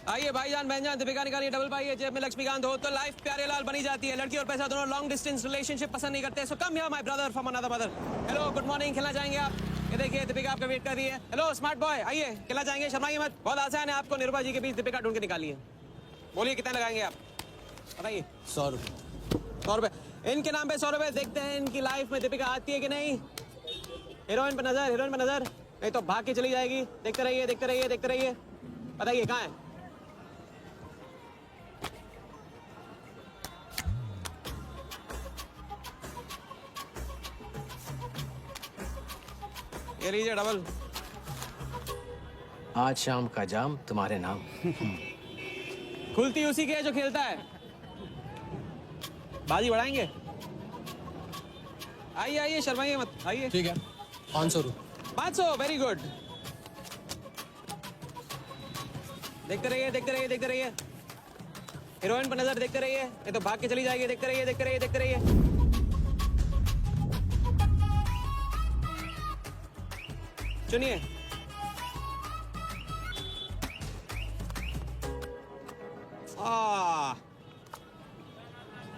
आइए भाईजान बहनजान, दीपिका निकालिए डबल पाई है, जेब में लक्ष्मीकांत हो तो लाइफ प्यारे लाल बनी जाती है। लड़की और पैसा दोनों लॉन्ग डिस्टेंस रिलेशनशिप पसंद नहीं करते। So come here my brother from another mother. Hello good morning, खेलना चाहेंगे आप? ये देखिए दीपिका आपका वेट कर रही है। हेलो स्मार्ट बॉय, आइए खेलना चाहेंगे? शर्माइए मत, बहुत आसान है। आपको निरुपा जी के बीच दीपिका ढूंढ के निकाली है। बोलिए कितना लगाएंगे आप, बताइए। 100 रुपये। 100 रुपये इनके नाम पे 100 रुपये। देखते हैं इनकी लाइफ में दीपिका आती है कि नहीं। हीरोइन पे नजर, हीरोइन पे नजर, नहीं तो भाग के चली जाएगी। देखते रहिए देखते रहिए देखते रहिए, बताइए कहाँ है? ये लीजिए डबल। आज शाम का जाम तुम्हारे नाम। खुलती उसी की है जो खेलता है। बाजी बढ़ाएंगे? आइए आइए, शर्माइए मत, आइए। ठीक है, 500 रुपये। 500, वेरी गुड। देखते रहिए देखते रहिए देखते रहिए, हीरोइन पर नजर, देखते रहिए, ये तो भाग के चली जाएगी। देखते रहिए देखते रहिए देखते रहिए। चुनिए।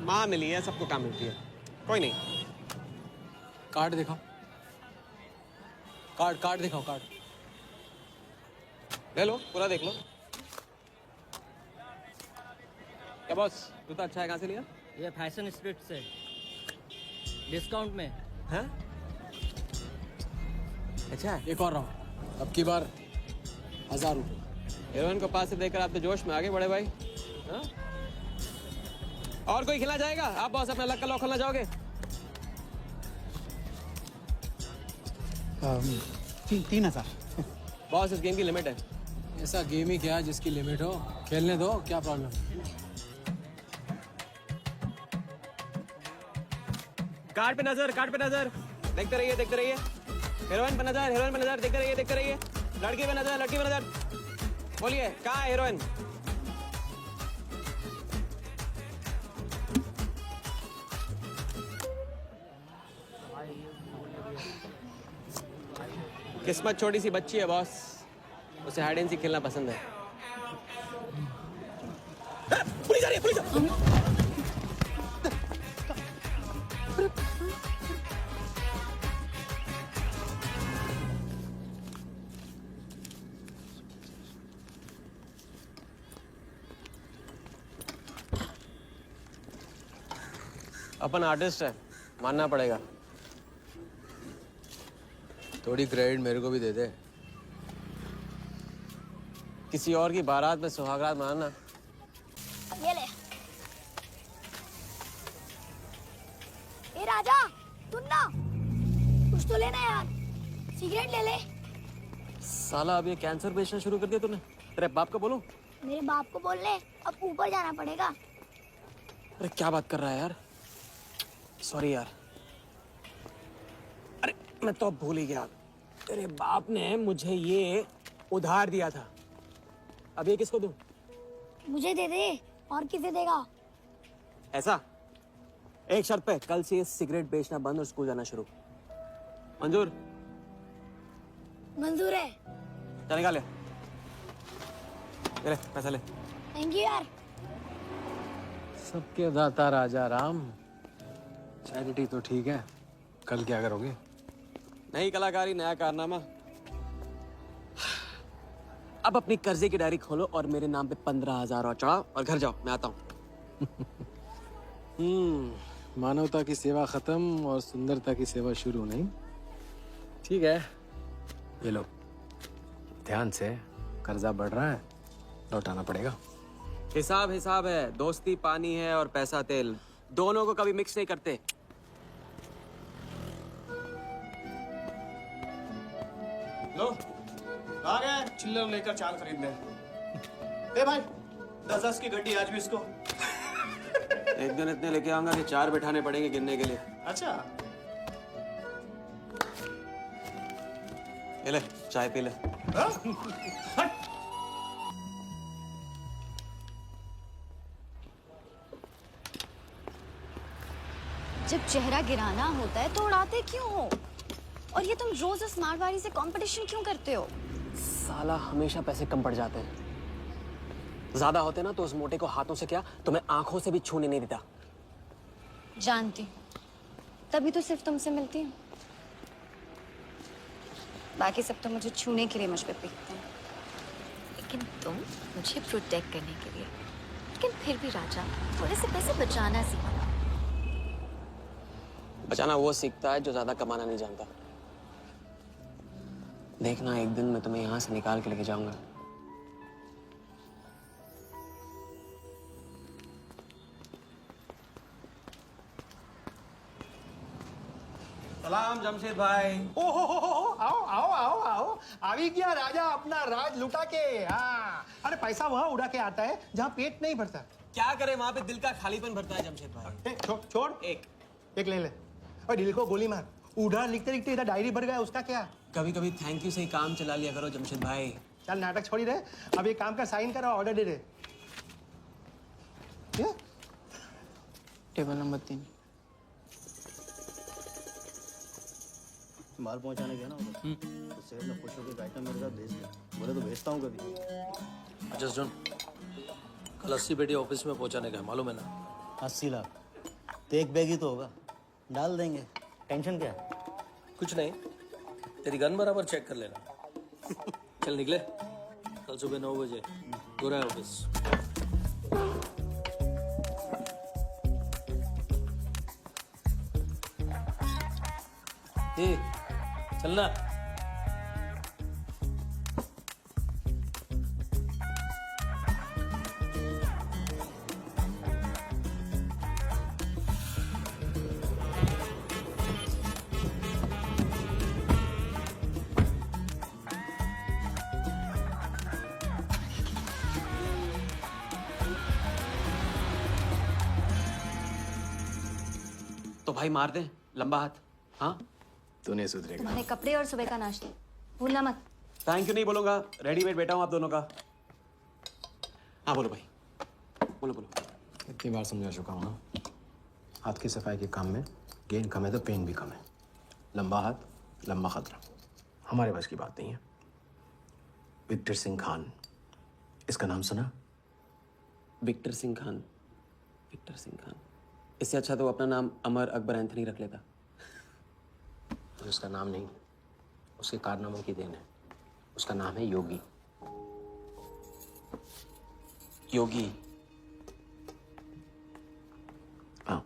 माँ मिली है, सबको काम मिलती है, कोई नहीं। कार्ड दिखाओ, कार्ड दिखाओ, कार्ड ले लो, पूरा देख लो। क्या बॉस, जूता अच्छा है? कहाँ से लिया? ये फैशन स्ट्रीट से डिस्काउंट में हैं? अच्छा है। एक और राउंड, अब की बार 1000 रुपये। हीरोइन को पास से देखकर आप तो जोश में आगे बड़े भाई। हाँ? और कोई खिला जाएगा? आप बॉस अपना लक का लॉक खोलना चाहोगे? 3000। बॉस इस गेम की लिमिट है। ऐसा गेम ही क्या जिसकी लिमिट हो, खेलने दो, क्या प्रॉब्लम? कार्ड पे नजर, कार्ड पे नजर, देखते रहिए देखते रहिए। हीरोइन पे नजर, हीरोइन पे नजर, देखते रहिए देखते रहिए। लड़की पे नजर, लड़की पे नजर। बोलिए कहाँ है हीरोइन? किस्मत छोटी सी बच्ची है बॉस, उसे हाइड एंड सीक खेलना पसंद है। पुलिस आ रही है, पुलिस! अपन आर्टिस्ट है, मानना पड़ेगा। थोड़ी क्रेडिट मेरे को भी दे दे। किसी और की बारात में सुहागरात मनाना। ये ले। ए राजा, सुन ना, कुछ तो लेना यार, सिगरेट ले ले। साला अब ये कैंसर बेचना शुरू कर दिया तूने। तेरे बाप को बोलूं? मेरे बाप को बोल ले, अब ऊपर जाना पड़ेगा। अरे क्या बात कर रहा है यार, सॉरी यार। अरे मैं तो अब भूल ही गया, तेरे बाप ने मुझे ये उधार दिया था। अब ये किसको दूं? मुझे दे दे, और किसे देगा? ऐसा, एक शर्त पे, कल से ये सिगरेट बेचना बंद और स्कूल जाना शुरू। मंजूर? मंजूर है। चल निकाल ले, ले पैसा ले। थैंक यू यार। सबके दाता राजा राम। चैरिटी तो ठीक है, कल क्या करोगे? नई कलाकारी, नया कारनामा। अब अपनी कर्जे की डायरी खोलो और मेरे नाम पे 15,000 और चढ़ाओ और घर जाओ, मैं आता हूँ। मानवता की सेवा खत्म और सुंदरता की सेवा शुरू नहीं। ठीक है, ये लो, ध्यान से, कर्जा बढ़ रहा है, लौटाना पड़ेगा। हिसाब हिसाब है, दोस्ती पानी है और पैसा तेल, दोनों को कभी मिक्स नहीं करते। लो, आ गए चिल्लर लेकर चाल खरीदने। ए भाई, 10-10 की गड्डी आज भी इसको। एक दिन इतने लेके आऊंगा कि 4 बैठाने पड़ेंगे गिनने के लिए। अच्छा, ये ले, चाय पी ले। हाँ? हट। जब चेहरा गिराना होता है तो उड़ाते क्यों हो? और ये तुम रोज उस मारवाड़ी से कंपटीशन क्यों करते हो? साला हमेशा पैसे कम पड़ जाते हैं। ज्यादा होते ना तो उस मोटे को हाथों से क्या तुम्हें आंखों से भी छूने नहीं देता। जानती हूँ, तभी तो सिर्फ तुमसे मिलती हूँ। बाकी सब तो मुझे छूने के लिए मुझ पे पीटते हैं। लेकिन तुम मुझे प्रोटेक्ट करने के लिए। लेकिन फिर भी राजा, थोड़े से पैसे बचाना सीखो। बचाना वो सीखता है जो ज्यादा कमाना नहीं जानता। देखना एक दिन मैं तुम्हें यहाँ से निकाल के लेके जाऊंगा। सलाम जमशेद भाई। आओ आओ आओ आओ આવી ગયા રાજા अपना राज लुटा के। हाँ अरे पैसा वहाँ उड़ा के आता है जहाँ पेट नहीं भरता। क्या करे वहां पे दिल का खालीपन भरता है जमशेद भाई। छोड़ एक ले ले और दिल को गोली मार। उधार लिखते लिखते इधर डायरी भर गया, उसका क्या। कभी कभी थैंक यू से ही काम चला लिया करो जमशेद भाई। चल नाटक छोड़ी रहे, अब एक काम का साइन करा, ऑर्डर दे दे। Table number 3। माल पहुंचाने गया ना उधर, तो सेठ ने खुश होकर आइटम मेरे साथ भेज दिया। बोले तो भेजता हूँ कभी। अच्छा सुन, कल 80 पेटी ऑफिस में पहुंचाने का है, मालूम है ना? 80 लाख तो एक बैग ही तो होगा, डाल देंगे। टेंशन क्या है? कुछ नहीं, तेरी गन बराबर चेक कर लेना। चल निकले, कल सुबह 9 बजे गोरा ऑफिस। चलना। तो भाई मार दे लंबा हाथ। हाँ तू नहीं सुधरेगा। तुम्हारे कपड़े और सुबह का नाश्ता भूलना मत। थैंक यू नहीं बोलूंगा, रेडीमेड बेटा हूं आप दोनों का। हाँ बोलो भाई, बोलो बोलो। इतनी बार समझा चुका हूँ ना, हाथ की सफाई के काम में गेन कम है तो पेन भी कम है। लंबा हाथ लंबा खतरा, हमारे बस की बात नहीं है। विक्टर सिंह खान, इसका नाम सुना? Victor Singh Khan, Victor Singh Khan. इससे अच्छा तो अपना नाम अमर अकबर एंथनी रख लेता। तो उसका नाम नहीं, उसके कारनामों की देन है। उसका नाम है योगी। योगी? हाँ,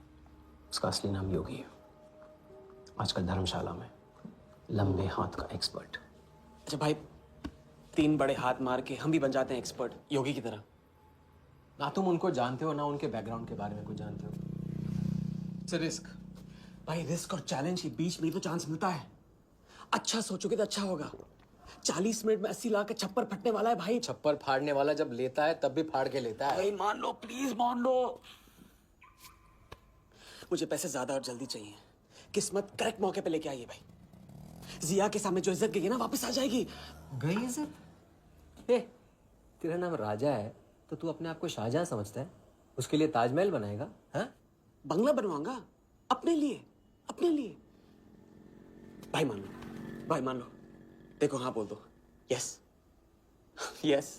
उसका असली नाम योगी है। आजकल धर्मशाला में लंबे हाथ का एक्सपर्ट। अच्छा भाई, 3 बड़े हाथ मार के हम भी बन जाते हैं एक्सपर्ट योगी की तरह। ना तुम उनको जानते हो ना उनके बैकग्राउंड के बारे में कुछ जानते हो। इट्स रिस्क भाई, रिस्क और चैलेंज के बीच में तो चांस मिलता है। अच्छा सोचोगे तो अच्छा होगा। 40 मिनट में 80 लाख का छप्पर फटने वाला है भाई। छप्पर फाड़ने वाला जब लेता है तब भी फाड़ के लेता है। भाई मान लो, प्लीज मान लो। मुझे पैसे ज्यादा और जल्दी चाहिए। किस्मत करेक्ट मौके पे लेके आइए भाई। जिया के सामने जो इज्जत गई है ना, वापस आ जाएगी। गई इज्जत? तेरा नाम राजा है तो तू अपने आप को शाहजहां समझता है? उसके लिए ताजमहल बनाएगा? हाँ, बंगला बनवाऊंगा अपने लिए, अपने लिए। भाई मान लो, भाई मान लो। देखो हाँ बोल दो। Yes yes.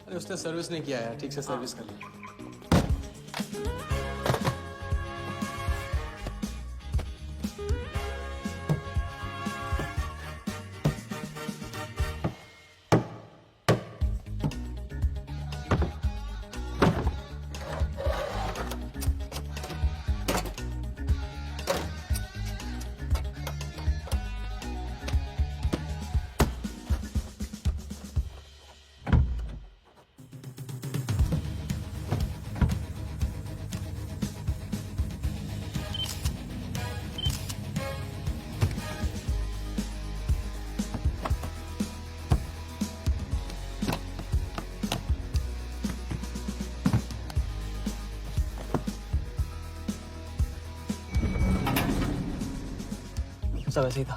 अरे उसने सर्विस नहीं किया यार, ठीक से सर्विस कर ली। सब ऐसे ही था।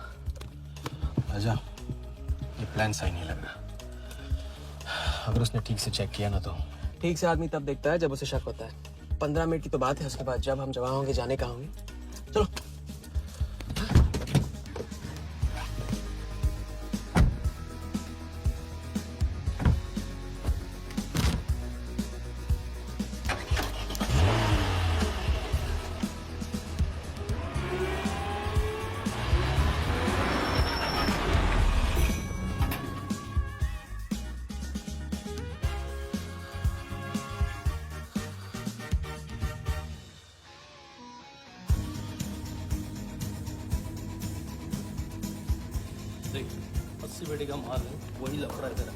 राजा, ये प्लान सही नहीं लग रहा। अगर उसने ठीक से चेक किया ना तो ठीक से आदमी तब देखता है जब उसे शक होता है। 15 मिनट की तो बात है, उसके बाद जब हम जवान होंगे जाने कहाँ होंगे। चलो। देख 80 पेटी का माल है, वही लफड़ा है तेरा।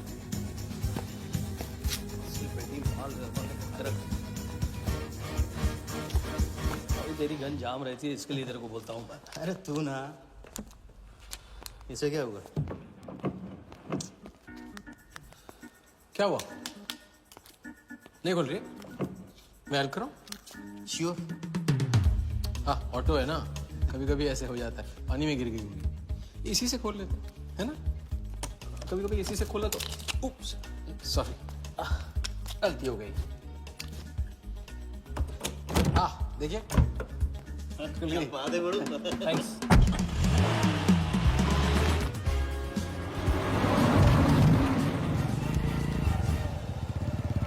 80 पेटी माल रख। अभी तेरी गन जाम रहती है, इसके लिए तेरे को बोलता हूँ। अरे तू ना, इसे क्या हुआ? क्या हुआ? नहीं खोल रही? मैं हेल्प करूं? श्योर। हाँ, ऑटो है ना, कभी कभी ऐसे हो जाता है, पानी में गिर गई। इसी से खोल लेते है ना, कभी कभी इसी से खोला तो उप्स, सॉरी, गलती हो गई। देखिए थैंक्स।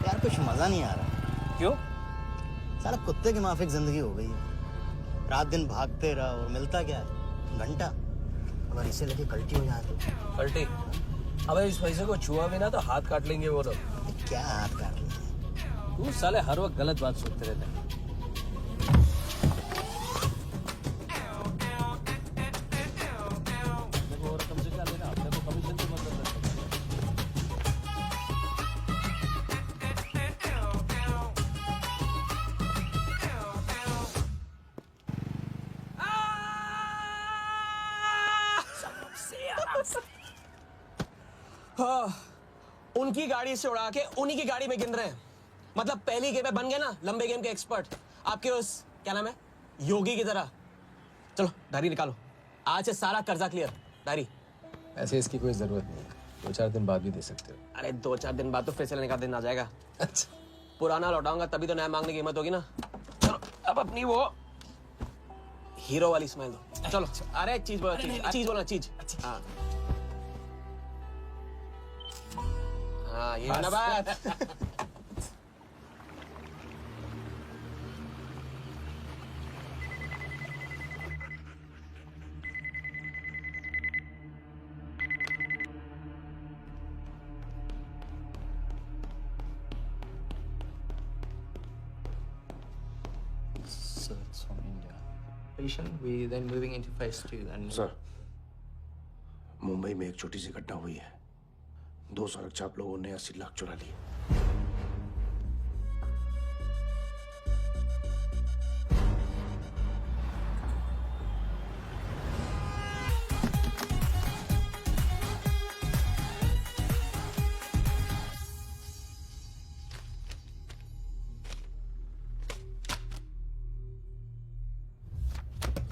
यार कुछ मजा नहीं आ रहा। क्यों? साला कुत्ते की माफिक जिंदगी हो गई है। रात दिन भागते रहो और मिलता क्या है? घंटा। अगर इसे लेके कल्टी हो जाए तो? पलटी। अबे इस पैसे को छुआ भी ना तो हाथ काट लेंगे वो लोग। क्या हाथ काट लेंगे? तू साले हर वक्त गलत बात सोचते रहते हैं। देखो और कम से क्या लेना, अपने को कमीशन से मतलब रखना। हाँ, उनकी गाड़ी से उड़ा के उन्हीं की गाड़ी में गिन रहे हैं। मतलब पहली गेम में बन गए ना लंबे गेम के एक्सपर्ट, आपके उस क्या नाम है योगी की तरह। चलो डायरी निकालो, आज से सारा कर्जा क्लियर। डायरी। ऐसे इसकी कोई जरूरत नहीं, 2-4 दिन बाद भी दे सकते हो। अरे 2-4 दिन बाद तो फिर से लेने का दिन आ जाएगा। अच्छा, पुराना लौटाऊंगा तभी तो नया मांगने की हिम्मत होगी ना। चलो अब अपनी वो हीरो वाली स्माइल दो। चलो अरे चीज बोलो, चीज बोलो, चीज। हाँ हाँ, ये है ना बात। So it's from India. patient, we then moving into phase 2 and sir, Mumbai में एक छोटी सी घटना हुई है। 2 सड़क चाप लोगों ने 80 लाख चुरा लिए।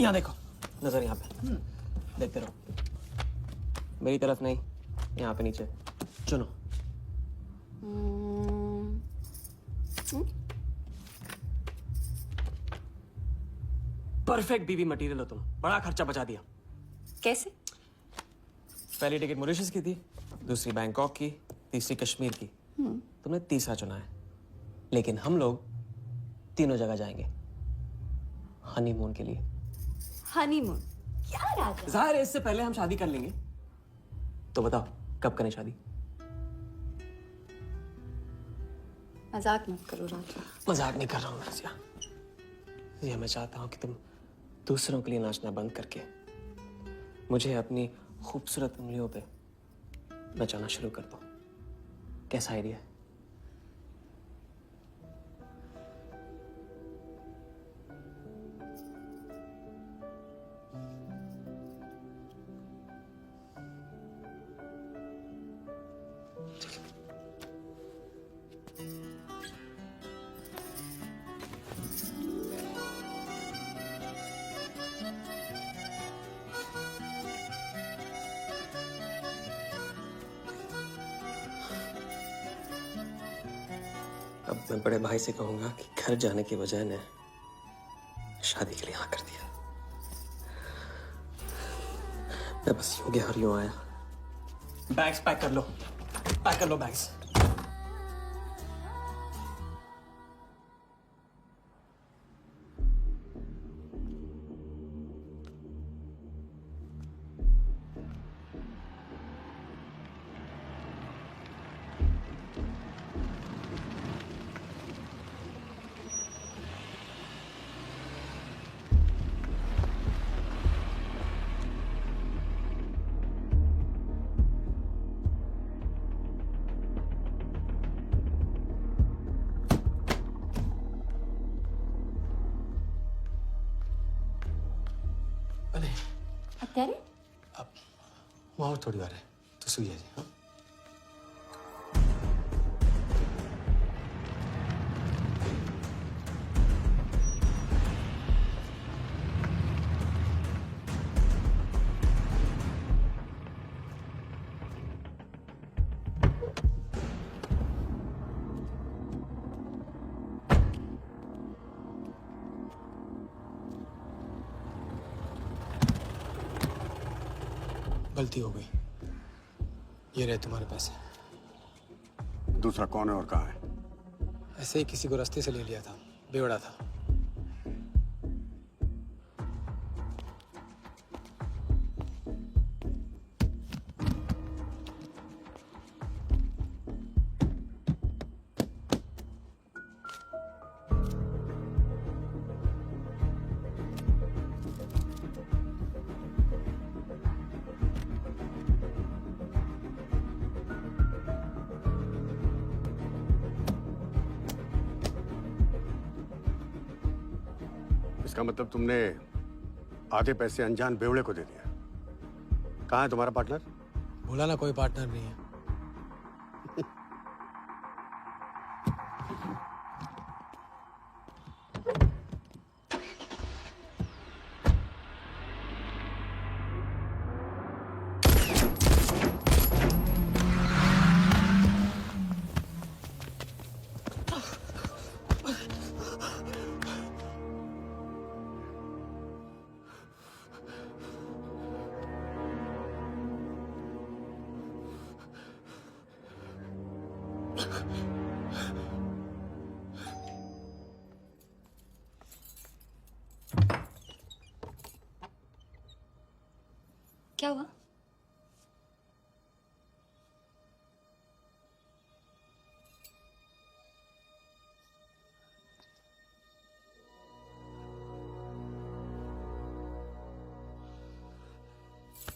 यहाँ देखो, नजर यहाँ पे। देखते रहो, मेरी तरफ नहीं, यहाँ पे नीचे। चुनो। परफेक्ट बीवी मटेरियल हो तुम, बड़ा खर्चा बचा दिया। कैसे? पहली टिकट मॉरिशस की थी, दूसरी बैंकॉक की, तीसरी कश्मीर की। तुमने तीसरा चुना है, लेकिन हम लोग तीनों जगह जाएंगे हनीमून के लिए। हनीमून? क्या राजा? जाहिर है इससे पहले हम शादी कर लेंगे, तो बताओ कब करें शादी? मजाक मत करो राजा। मजाक नहीं कर रहा हूँ रजिया, ये मैं चाहता हूँ कि तुम दूसरों के लिए नाचना बंद करके मुझे अपनी खूबसूरत उंगलियों पे नचाना शुरू कर दो। कैसा आइडिया है? मैं बड़े भाई से कहूंगा कि घर जाने की बजाय ने शादी के लिए हाँ कर दिया। मैं बस यूं गया और यूं आया। बैग्स पैक कर लो, पैक कर लो बैग्स। અત્યારે હું આવું થોડી વાર તું સુઈ જજે હા? गलती हो गई। ये रहे तुम्हारे पैसे। दूसरा कौन है और कहाँ है? ऐसे ही किसी को रास्ते से ले लिया था, बेवड़ा था। इसका मतलब तुमने आधे पैसे अनजान बेवड़े को दे दिया। कहाँ है तुम्हारा पार्टनर? बोला ना कोई पार्टनर नहीं है। क्या हुआ?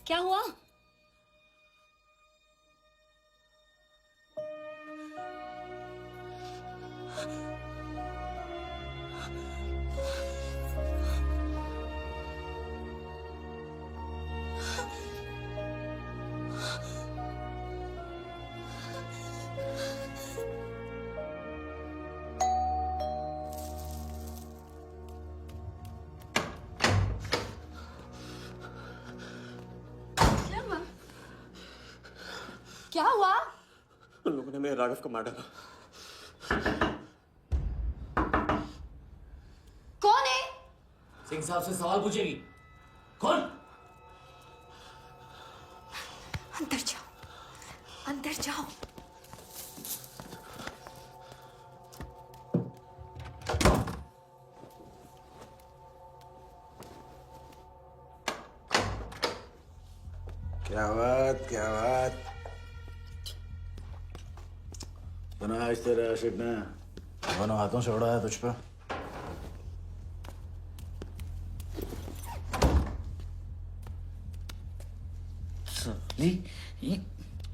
क्या हुआ? क्या हुआ? उन लोगों ने मेरे राघव को मार डाला। कौन है? सिंह साहब से सवाल पूछेगी। कौन? अंदर जाओ, अंदर जाओ। क्या बात, क्या बात। बना आज तेरा आशिक ने दोनों हाथों से उड़ाया तुझ पे।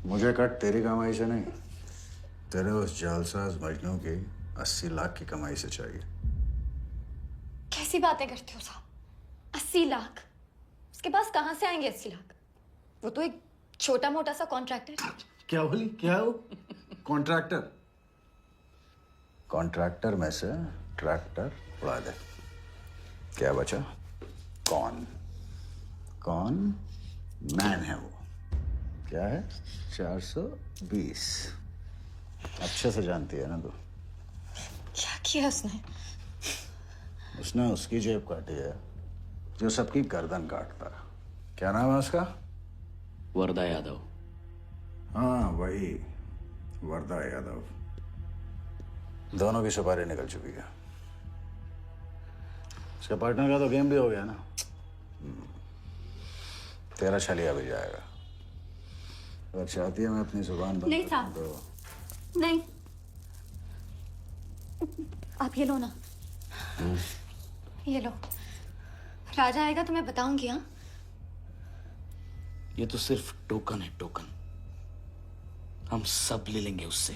मुझे कट तेरी कमाई से नहीं, तेरे उस जालसाज मजनू की 80 लाख की कमाई से चाहिए। कैसी बातें करते हो साहब? 80 लाख? उसके पास कहां से आएंगे 80 लाख? वो तो एक छोटा मोटा सा कॉन्ट्रैक्टर है। क्या बोली? क्या हो? कॉन्ट्रैक्टर? कॉन्ट्रैक्टर में से ट्रैक्टर उड़ा दे। क्या बचा? कौन? कौन मैन है वो? क्या है? 420। अच्छे से जानती है ना तू। किया उसने? उसने उसकी जेब काटी है जो सबकी गर्दन काटता है। क्या नाम है उसका? वरदा यादव। हाँ वही, वरदा यादव। दोनों की सुपारी निकल चुकी है। उसके पार्टनर का तो गेम भी हो गया ना। तेरा छलिया भी जाएगा। अगर चाहती है मैं अपनी जुबान बंद नहीं कर साहब। दूं तो नहीं, आप ये लो ना। ये लो, राजा आएगा तो मैं बताऊंगी। हाँ, ये तो सिर्फ टोकन है, टोकन। हम सब ले लेंगे उससे।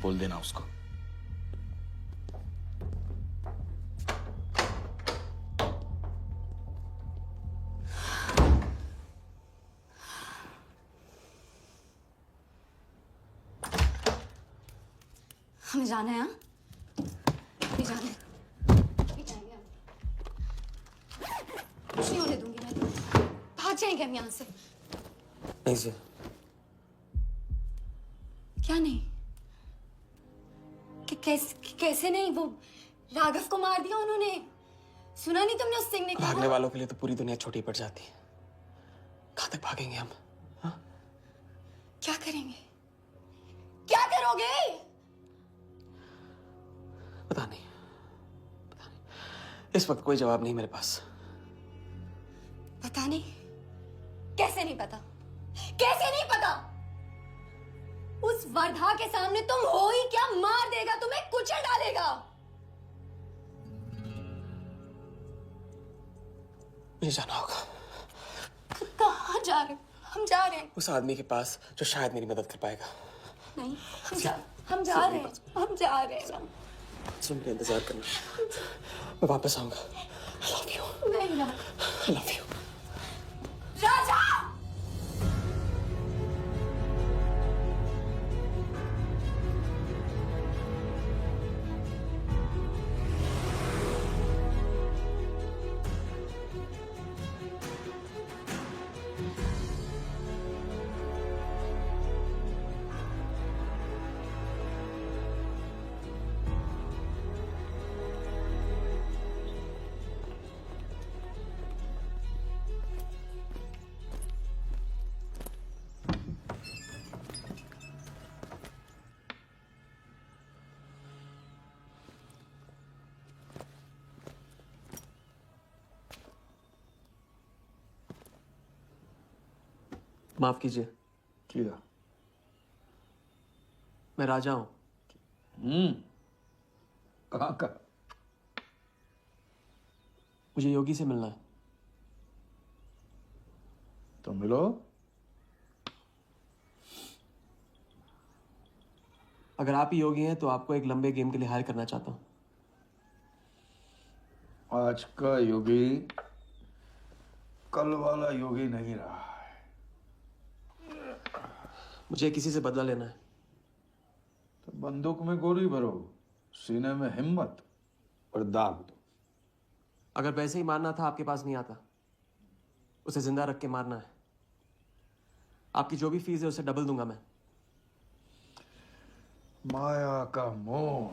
बोल देना उसको। हमें जाना है। हाँ, अभी जाना है। अभी जाएंगे हम। कुछ नहीं होने दूंगी मैं। भाग जाएंगे हम यहाँ से। नहीं सर। क्या नहीं? कैसे नहीं? वो राघव को मार दिया उन्होंने। सुना नहीं तुमने उस सिंह ने? भागने वालों के लिए तो पूरी दुनिया छोटी पड़ जाती है। कहाँ तक भागेंगे हम? हाँ? क्या करेंगे? क्या करोगे? पता नहीं। इस वक्त कोई जवाब नहीं मेरे पास। पता नहीं? कैसे नहीं पता? कैसे नहीं पता? उस वर्धा के सामने तुम हो ही क्या? मार देगा तुम्हें, कुचल डालेगा। मुझे जाना होगा। कहाँ जा रहे हो? हम जा रहे हैं। उस आदमी के पास जो शायद मेरी मदद कर पाएगा। नहीं, हम जा रहे हैं। हम जा रहे हैं। सुन के इंतजार करना। मैं वापस आऊंगा। I love you. नहीं ना। I love you. राजा! माफ कीजिए। किया। मैं राजा हूं। कहाँ का? मुझे योगी से मिलना है। तो मिलो। अगर आप ही योगी हैं तो आपको एक लंबे गेम के लिए हायर करना चाहता हूं। आज का योगी कल वाला योगी नहीं रहा है। मुझे किसी से बदला लेना है। तो बंदूक में गोली भरो, सीने में हिम्मत और दाग दो। अगर वैसे ही मारना था आपके पास नहीं आता। उसे जिंदा रख के मारना है। आपकी जो भी फीस है उसे डबल दूंगा मैं। माया का मोह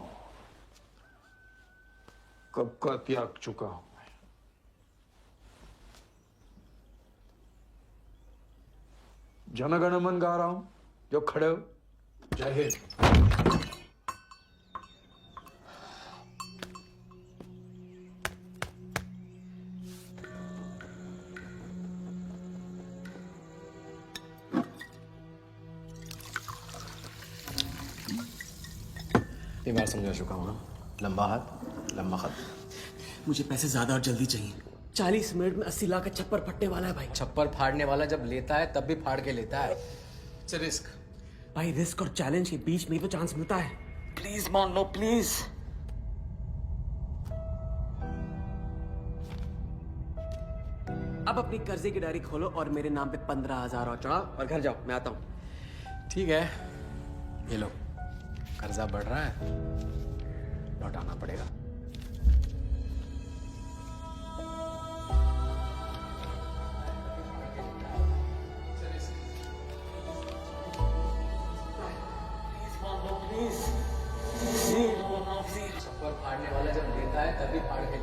कब का त्याग चुका हूं मैं। जनगण मन गा रहा हूं, जो खड़े हो। जय हिंद। ये बार समझा चुका हूं ना। लंबा हाथ लंबा खत। मुझे पैसे ज्यादा और जल्दी चाहिए। 40 मिनट में 80 लाख का छप्पर फटने वाला है भाई। छप्पर फाड़ने वाला जब लेता है तब भी फाड़ के लेता है। It's a risk. भाई रिस्क और चैलेंज के बीच में ही तो चांस मिलता है। प्लीज मान लो प्लीज। अब अपनी कर्जे की डायरी खोलो और मेरे नाम पे 15,000 और चढ़ाओ और घर जाओ। मैं आता हूं। ठीक है, ये लो। कर्जा बढ़ रहा है, लौटाना पड़ेगा। प्लीज तभी फाड़ के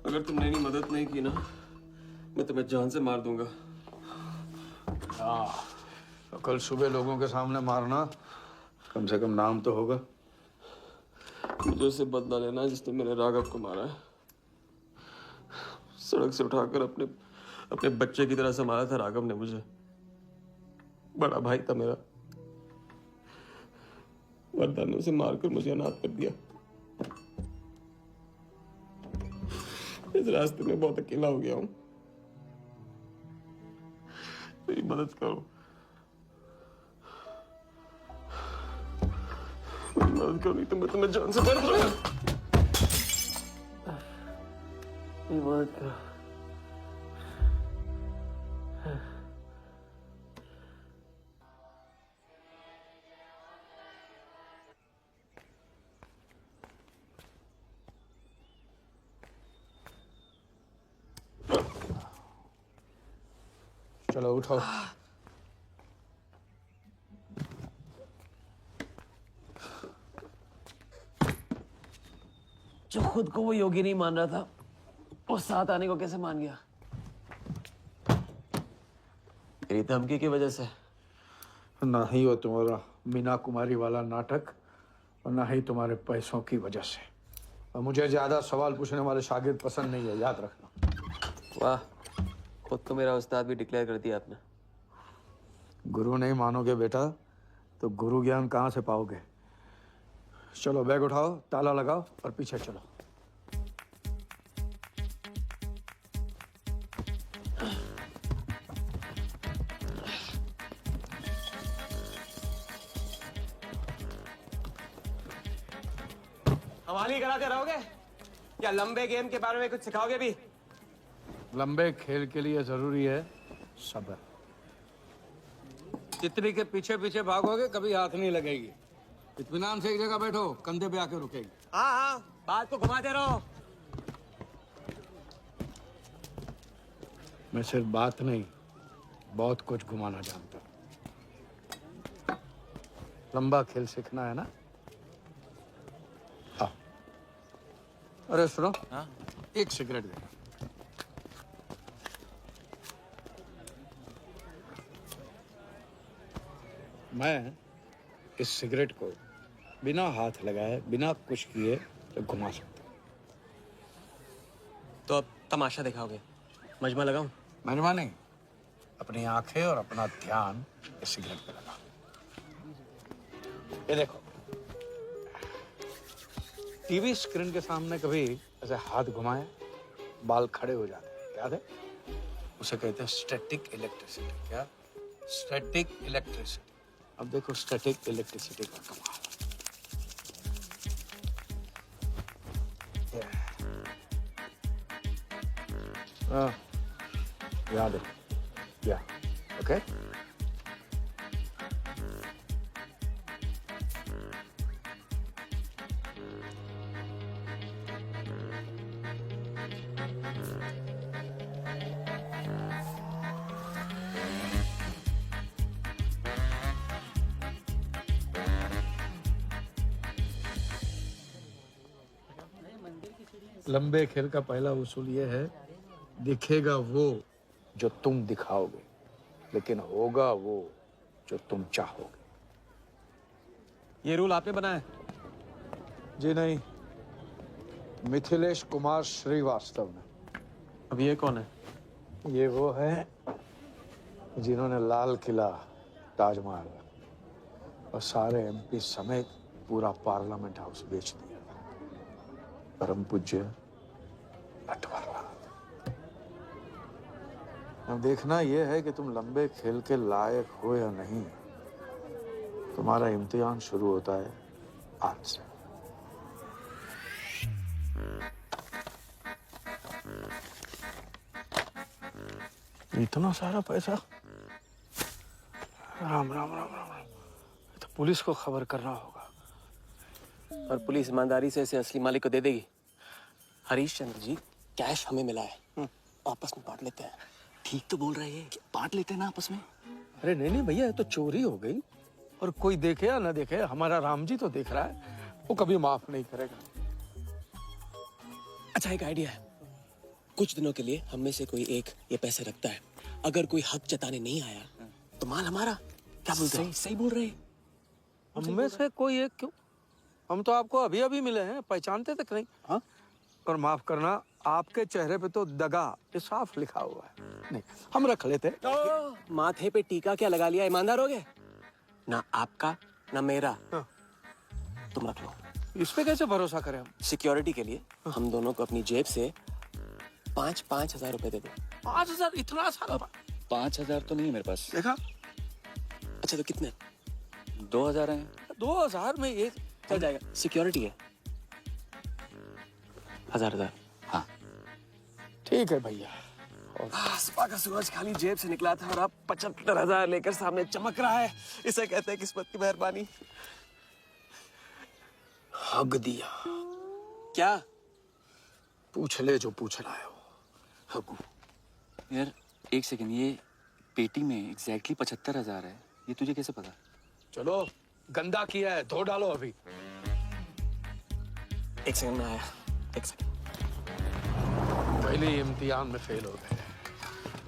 अगर तुमने मेरी मदद नहीं की ना, मैं तुम्हें जान से मार दूंगा। तो कल सुबह लोगों के सामने मारना, कम से कम नाम तो होगा। मुझे उससे बदला लेना है जिसने मेरे राघव को मारा है। सड़क से उठाकर अपने बच्चे की तरह संभाला था राघव ने मुझे। बड़ा भाई था मेरा। वरदान ने उसे मारकर मुझे अनाथ कर दिया। इस रास्ते में बहुत अकेला हो गया हूं। मेरी मदद करो, मेरी मदद करो, नहीं तो मैं तुम्हें जान से मार दूंगा। मेरी मदद करो। चलो उठाओ। जो खुद को वो योगी नहीं मान रहा था, वो साथ आने को कैसे मान गया? मेरी धमकी की वजह से। ना ही वो तुम्हारा मीना कुमारी वाला नाटक और ना ही तुम्हारे पैसों की वजह से। और मुझे ज्यादा सवाल पूछने वाले शागिर्द पसंद नहीं है, याद रखना। वाह, खुद तो मेरा उस्ताद भी डिक्लेयर कर दिया आपने। गुरु नहीं मानोगे बेटा तो गुरु ज्ञान कहाँ से पाओगे। चलो बैग उठाओ, ताला लगाओ और पीछे चलो। हवाली कराते रहोगे या लंबे गेम के बारे में कुछ सिखाओगे भी? लंबे खेल के लिए जरूरी है सब्र। तितली के पीछे पीछे भागोगे कभी हाथ नहीं लगेगी। इत्मीनान से एक जगह बैठो, कंधे पे आके रुकेगी। हाँ हाँ, बात को घुमाते रहो। मैं सिर्फ बात नहीं, बहुत कुछ घुमाना जानता हूं। लंबा खेल सीखना है ना? आओ। अरे सुनो, हाँ? एक सिगरेट दे। मैं इस सिगरेट को बिना हाथ लगाए, बिना कुछ किए तो घुमा सकता हूँ। तो अब तमाशा दिखाओगे? मजमा लगाऊं? मजमा नहीं, अपनी आंखें और अपना ध्यान इस सिगरेट पे लगा। ये देखो, टीवी स्क्रीन के सामने कभी ऐसे हाथ घुमाए बाल खड़े हो जाते हैं, याद है? उसे कहते हैं स्टैटिक इलेक्ट्रिसिटी। क्या? Static electricity. अब देखो स्टैटिक इलेक्ट्रिसिटी का कमाल। याद है? या ओके। लंबे खेल का पहला उसूल ये है, दिखेगा वो जो तुम दिखाओगे, लेकिन होगा वो जो तुम चाहोगे। ये रूल आपने बनाया? जी नहीं, मिथिलेश कुमार श्रीवास्तव ने। अब ये कौन है? ये वो है जिन्होंने लाल किला, ताजमहल और सारे एमपी समेत पूरा पार्लियामेंट हाउस बेच दिया। परम पूज्य नटवरलाल। अब देखना यह है कि तुम लंबे खेल के लायक हो या नहीं। तुम्हारा इम्तिहान शुरू होता है आज से। इतना सारा पैसा? राम राम राम राम राम। तो पुलिस को खबर करना होगा। और पुलिस ईमानदारी से इसे असली मालिक को दे देगी। हरीश चंद्र जी, कैश हमें मिला है, आपस में बांट लेते हैं। ठीक तो बोल रहे हैं, बांट लेते हैं ना आपस में। अरे नहीं नहीं भैया, ये तो चोरी हो गई, और कोई देखे या ना देखे, हमारा राम जी तो देख रहा है, वो कभी माफ नहीं करेगा। अच्छा, एक आइडिया है। कुछ दिनों के लिए हम में से कोई एक ये पैसे रखता है। अगर कोई हक जताने नहीं आया तो माल हमारा। क्या बोलते हैं? सही बोल रहे हैं। हम में से कोई एक क्यों? हम तो आपको अभी अभी मिले हैं, पहचानते तक नहीं। हाँ, और माफ करना, आपके चेहरे पे तो दगा ये साफ लिखा हुआ है। नहीं, हम रख लेते। माथे पे टीका क्या लगा लिया? ईमानदार हो गए ना? आपका ना मेरा। हाँ। तुम रख लो। इस पे कैसे भरोसा करें हम? सिक्योरिटी के लिए हम दोनों को अपनी जेब से 5,000 रुपए दे दो। 5,000? इतना सारा? 5,000 तो नहीं है मेरे पास। देखा? अच्छा, तो कितने? 2,000 हैं। 2,000 में ये चल जाएगा। सिक्योरिटी है 1,000। हाँ ठीक है भैया। सुबह का सूरज खाली जेब से निकला था और अब 75,000 लेकर सामने चमक रहा है। इसे कहते हैं किस्मत की मेहरबानी। हग दिया। क्या? पूछ ले जो पूछ रहा है वो। हगू। यार एक सेकंड, ये पेटी में एग्जैक्टली 75,000 है, ये तुझे कैसे पता? चलो, गंदा किया है, धो डालो अभी। एक सेकंड में आया। एक सेकंड। पहले इम्तिहान में फेल हो गए।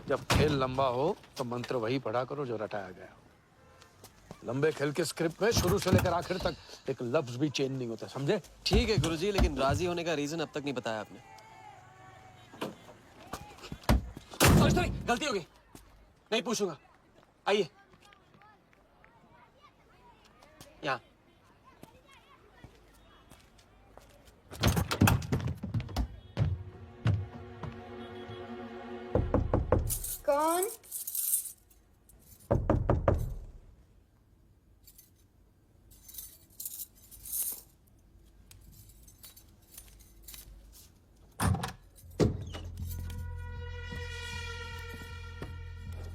जब खेल लंबा हो तो मंत्र वही पढ़ा करो जो रटाया गया हो। लंबे खेल के स्क्रिप्ट में शुरू से लेकर आखिर तक एक लफ्ज भी चेंज नहीं होता, समझे? ठीक है गुरुजी, लेकिन राजी होने का रीजन अब तक नहीं बताया आपने। सॉरी, गलती हो गई। नहीं पूछूंगा। आइए यहाँ। कौन?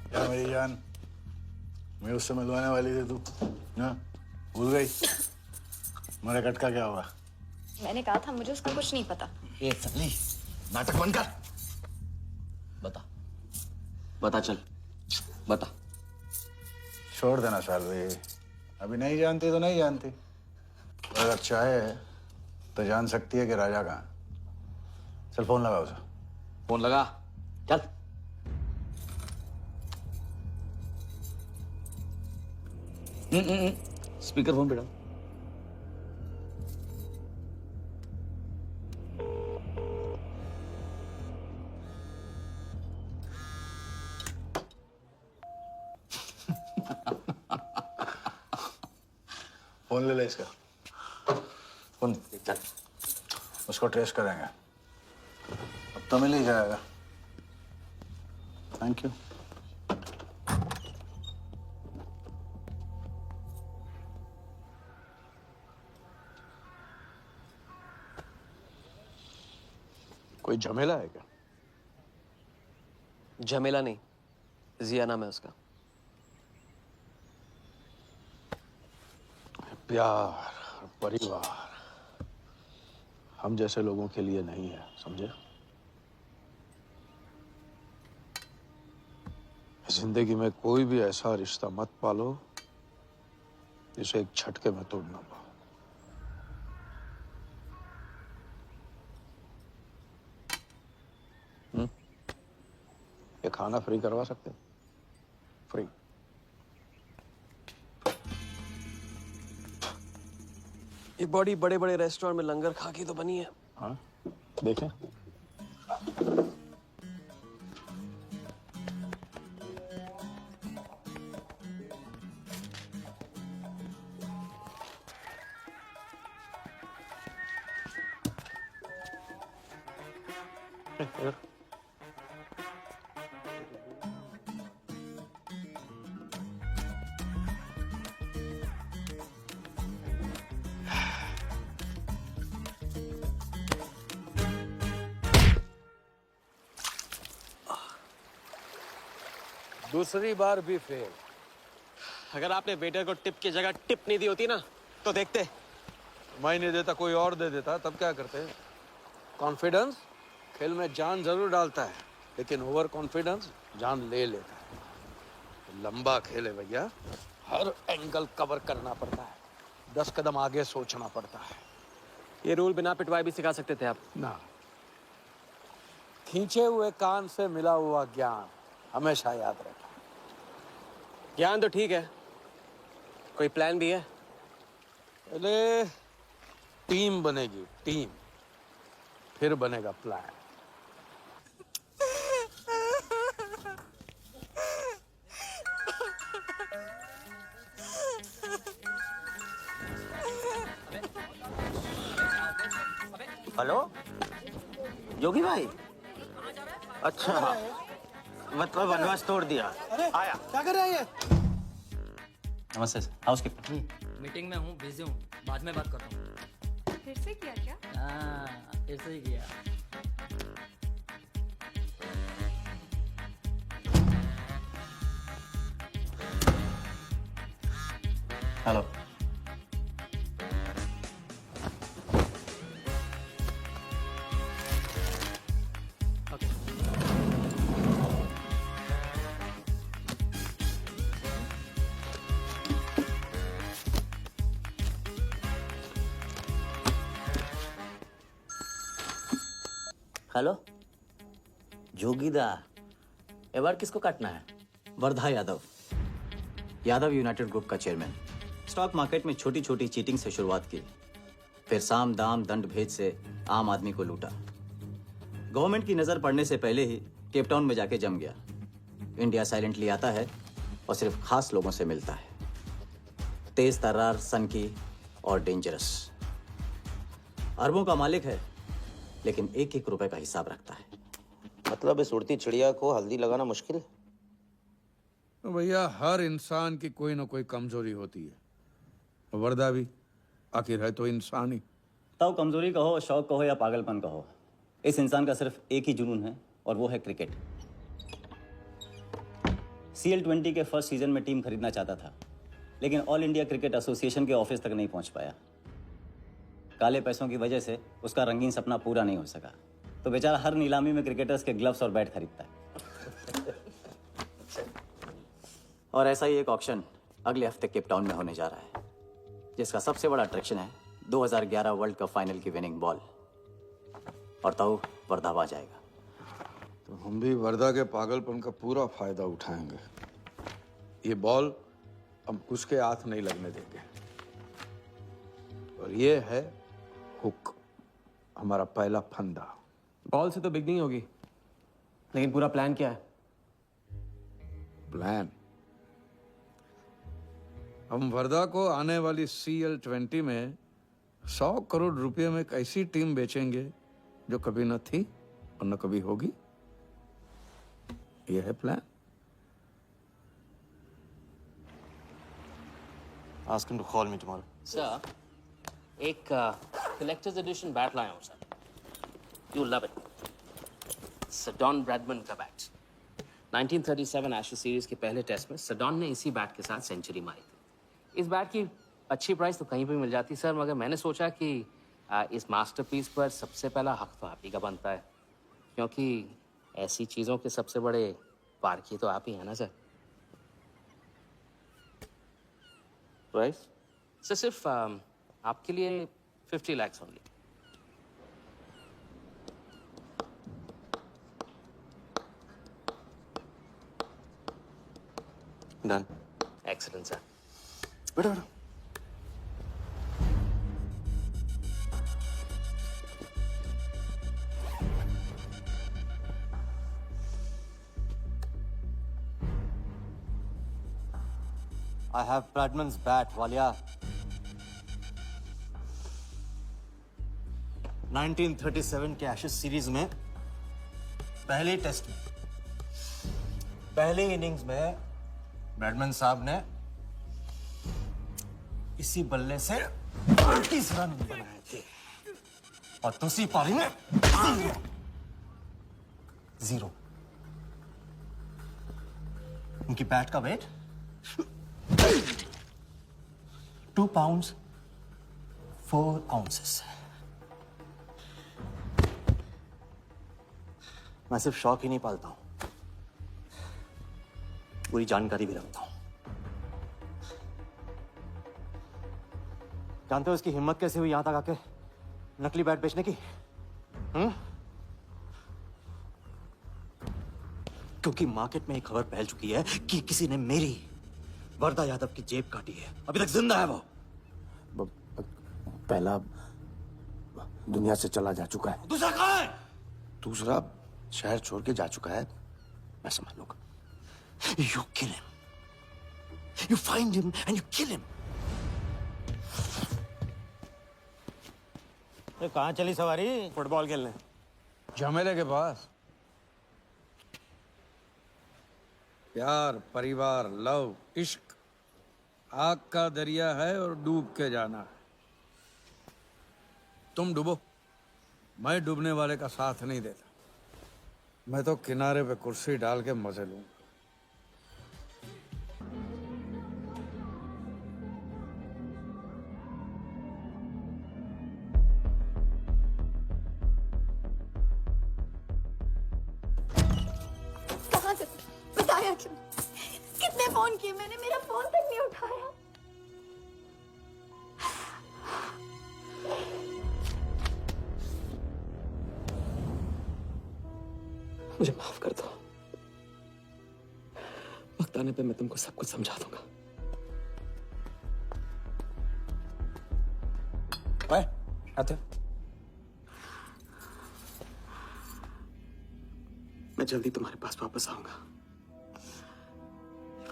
क्या मेरी जान, मैं उससे मिलवाने वाली थी, तू ना भूल गई? मेरा कटका क्या हुआ? मैंने कहा था मुझे उसका कुछ नहीं पता। ए साली, नाटक बंद कर। बता बता, चल बता। छोड़ देना सालवी, अभी नहीं जानती तो नहीं जानती। अगर चाहे तो जान सकती है कि राजा कहाँ। चल फोन लगा उसे। फोन लगा, चल। स्पीकर फोन पे डाल। फोन ले ले इसका। फोन चल। उसको ट्रेस करेंगे, अब तो मिल ही जाएगा। Thank you. कोई झमेला है क्या? झमेला नहीं, जिया नाम है उसका। प्यार, परिवार हम जैसे लोगों के लिए नहीं है, समझे? जिंदगी में कोई भी ऐसा रिश्ता मत पालो जिसे एक झटके में तोड़ ना पाओ। ये खाना फ्री करवा सकते? फ्री। ये बॉडी बड़े बड़े रेस्टोरेंट में लंगर खा के तो बनी है। हाँ, देखें। दूसरी बार भी फेल। अगर आपने वेटर को टिप की जगह टिप नहीं दी होती ना तो देखते। मैं नहीं देता, कोई और दे देता, तब क्या करते? कॉन्फिडेंस खेल में जान जरूर डालता है। लेकिन ओवर कॉन्फिडेंस जान ले लेता है। तो लंबा खेल है भैया, हर एंगल कवर करना पड़ता है, 10 कदम आगे सोचना पड़ता है। ये रूल बिना पिटवाए भी सिखा सकते थे आप ना, खींचे हुए कान से मिला हुआ ज्ञान हमेशा याद रखना। ज्ञान तो ठीक है, कोई प्लान भी है? पहले टीम बनेगी, टीम, फिर बनेगा प्लान। हेलो योगी भाई, अच्छा मतलब वनवास तोड़ दिया। आया क्या कर रहा है ये? नमस्ते सर, हाउसकीपर। मीटिंग में हूँ, बिजी हूँ, बाद में बात करता हूँ। फिर से किया क्या? हाँ, फिर से ही किया। हेलो, हेलो जोगीदा, ए बार किसको काटना है? वर्धा यादव, यादव यूनाइटेड ग्रुप का चेयरमैन। स्टॉक मार्केट में छोटी छोटी चीटिंग से शुरुआत की, फिर साम दाम दंड भेद से आम आदमी को लूटा। गवर्नमेंट की नजर पड़ने से पहले ही केप टाउन में जाके जम गया। इंडिया साइलेंटली आता है और सिर्फ खास लोगों से मिलता है। तेज तर्रार, सनकी और डेंजरस। अरबों का मालिक है, लेकिन एक एक रुपए का हिसाब रखता है। मतलब इस उड़ती चिड़िया को हल्दी लगाना मुश्किल है? तो भैया हर इंसान की कोई ना कोई कमजोरी होती है, वर्दा भी आखिर है तो इंसान ही। ताऊ कमजोरी कहो, शौक कहो या पागलपन कहो, इस इंसान का सिर्फ एक ही जुनून है और वो है क्रिकेट। CL20 के फर्स्ट सीजन में टीम खरीदना चाहता था, लेकिन ऑल इंडिया क्रिकेट एसोसिएशन के ऑफिस तक नहीं पहुंच पाया। काले पैसों की वजह से उसका रंगीन सपना पूरा नहीं हो सका, तो बेचारा हर नीलामी में क्रिकेटर्स के ग्लव्स और बैट खरीदता है। और ऐसा ही एक ऑक्शन अगले हफ्ते केप टाउन में होने जा रहा है, जिसका सबसे बड़ा अट्रैक्शन है 2011 वर्ल्ड कप फाइनल की विनिंग बॉल। और ताऊ वर्धा जाएगा। तो हम भी वर्दा के पागलपन का पूरा फायदा उठाएंगे। ये बॉल हम उसके हाथ नहीं लगने देंगे। और ये है हुक, हमारा पहला फंदा। बॉल से तो बिगनिंग होगी, लेकिन पूरा प्लान क्या है? प्लान, हम वर्दा को आने वाली CL20 में 100 करोड़ रुपए में एक ऐसी टीम बेचेंगे जो कभी न थी और न कभी होगी। यह है plan. Ask him to call me tomorrow. Sir, एक कलेक्टर्स एडिशन बैट लाया हूँ sir, you love it. Sir Don Bradman का बैट। 1937 एशेज सीरीज के पहले टेस्ट में सडॉन ने इसी बैट के साथ सेंचुरी मारी थी। इस बैट की अच्छी प्राइस तो कहीं भी मिल जाती सर, मगर मैंने सोचा कि इस मास्टरपीस पर सबसे पहला हक तो आप ही का बनता है, क्योंकि ऐसी चीज़ों के सबसे बड़े पारखी तो आप ही हैं ना सर। प्राइस सर सिर्फ आपके लिए 50 lakhs only. Done. Excellent sir. बैठो बैठो। I have Bradman's bat, Walia. 1937 के एशेज सीरीज में पहले टेस्ट में पहली इनिंग्स में ब्रैडमन साहब ने इसी बल्ले से 30 रन बनाए थे और दूसरी पारी में 0। उनकी बैट का वेट 2 pounds 4 ounces। मैं सिर्फ शौक ही नहीं पालता हूं, पूरी जानकारी भी रखता हूं। जानते हो इसकी हिम्मत कैसे हुई यहां तक आके नकली बैट बेचने की? क्योंकि मार्केट में एक खबर फैल चुकी है कि किसी ने मेरी वरदा यादव की जेब काटी है। अभी तक जिंदा है वो। पहला दुनिया से चला जा चुका है, दूसरा कहां है? दूसरा शहर छोड़ के जा चुका है। मैं समझ लूंगा। You kill him. You find him and you kill him. कहाँ चली सवारी? फुटबॉल खेलने। झमेले के पास। प्यार, परिवार, लव, इश्क आग का दरिया है और डूब के जाना है। तुम डूबो, मैं डूबने वाले का साथ नहीं देता। मैं तो किनारे पे कुर्सी डाल के मजे लूंगा। कहाँ से बताया क्यों? कितने फोन किए मैंने, मेरा फोन तक नहीं उठाया। मुझे माफ कर दो। वक्त आने पे मैं तुमको सब कुछ समझा दूंगा। ओए, आते। मैं जल्दी तुम्हारे पास वापस आऊंगा,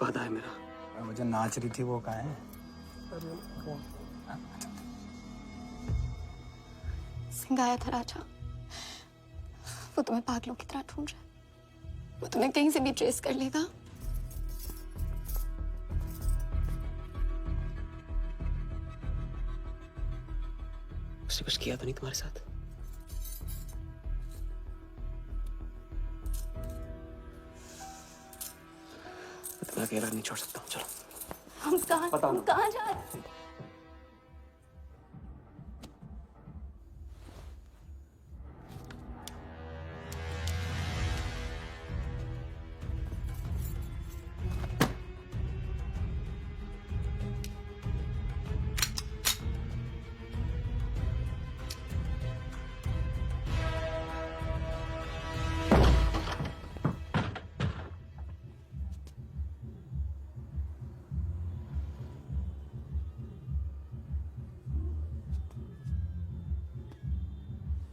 वादा है मेरा। मुझे नाच रही थी वो कहाँ है? सिंह आया था राजा, वो तुम्हें पागलों की तरह ढूंढ रहा है। वो तुम्हें कहीं से भी ट्रेस कर लेगा। उसने कुछ किया तो नहीं तुम्हारे साथ? मैं तुम्हें अकेला नहीं छोड़ सकता हूँ। चलो। हम कहाँ जा रहे हैं?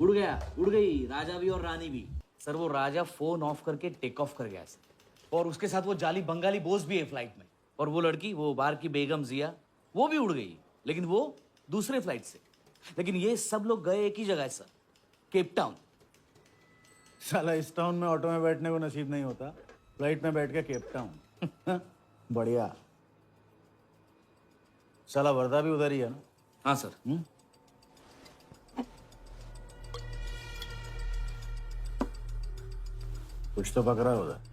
उड़ गया, उड़ गई राजा भी और रानी भी। सर वो राजा फोन ऑफ करके टेक ऑफ कर गया सर। और उसके साथ वो जाली बंगाली बोस भी है फ्लाइट में। और वो लड़की, वो बार की बेगम जिया, वो भी उड़ गई, लेकिन वो दूसरे फ्लाइट से। लेकिन ये सब लोग गए एक ही जगह है सर, केप टाउन। साला इस टाउन में ऑटो में बैठने को नसीब नहीं होता, फ्लाइट में बैठ के केप टाउन। बढ़िया। साला वर्दा भी उधर ही है ना? हाँ सर। कुछ तो पकड़ा है उधर।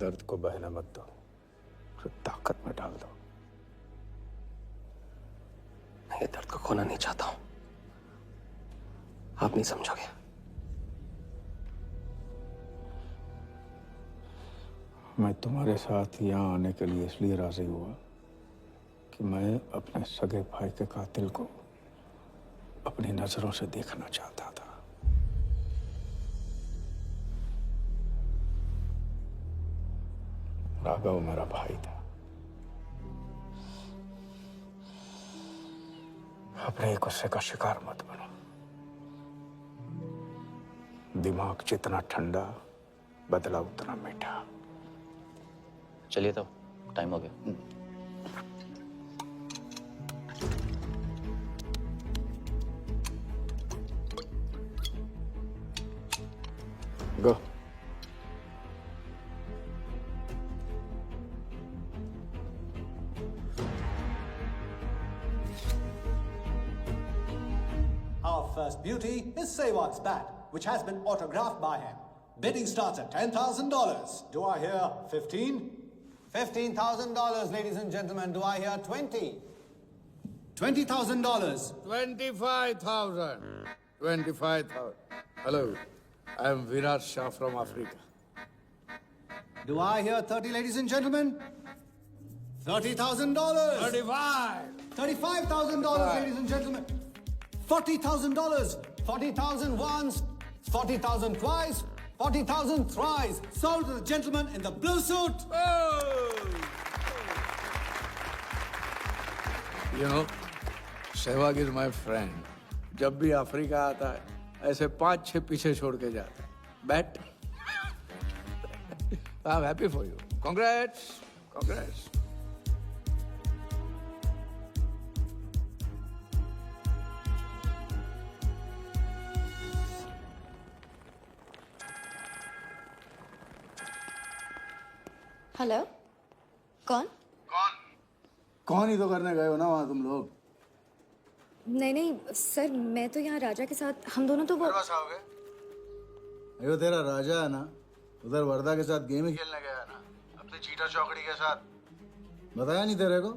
दर्द को बहने मत दो, उसे ताकत में डाल दो। मैं ये दर्द को खोना नहीं चाहता हूं, आप नहीं समझोगे। मैं तुम्हारे साथ यहाँ आने के लिए इसलिए राजी हुआ कि मैं अपने सगे भाई के कातिल को अपनी नजरों से देखना चाहता था। राघव मेरा भाई था। अपने गुस्से का शिकार मत बनो। दिमाग जितना ठंडा, बदला उतना मीठा। चलिए तो टाइम हो गया। गो। first beauty is Sehwag's bat, which has been autographed by him. Bidding starts at $10,000. Do I hear 15? $15,000, ladies and gentlemen. Do I hear 20? $20,000. 25,000. 25,000. Hello, I am Virat Shah from Africa. Do I hear 30, ladies and gentlemen? $30,000. 35. $35,000, ladies and gentlemen. $40,000. 40,000 once, 40,000 twice, 40,000 thrice. Sold to the gentleman in the blue suit. You know, Sehwag is my friend. जब भी Africa आता है, ऐसे 5-6 पीछे छोड़ के जाता है. Bet. I'm happy for you. Congrats. Congrats. Hello कौन? कौन ही तो करने गए हो ना वहाँ तुम लोग? नहीं नहीं सर, मैं तो यहाँ राजा के साथ, हम दोनों तो वो अयो तेरा राजा है ना, उधर वर्दा के साथ गेम ही खेलने गया है ना, अपने चीटा चौकड़ी के साथ. बताया नहीं तेरे को?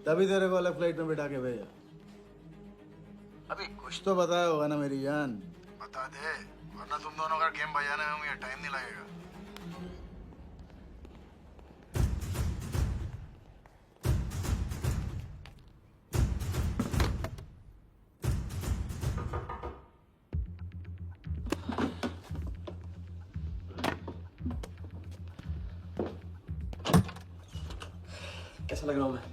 तभी तेरे को अलग फ्लाइट में बिठा के भेजा. अभी कुछ तो बताया होगा ना मेरी जान. बता दे, वरना तुम दोनों का गेम बजाने में मुझे टाइम नहीं लगेगा. कैसा लग रहा हूँ मैं?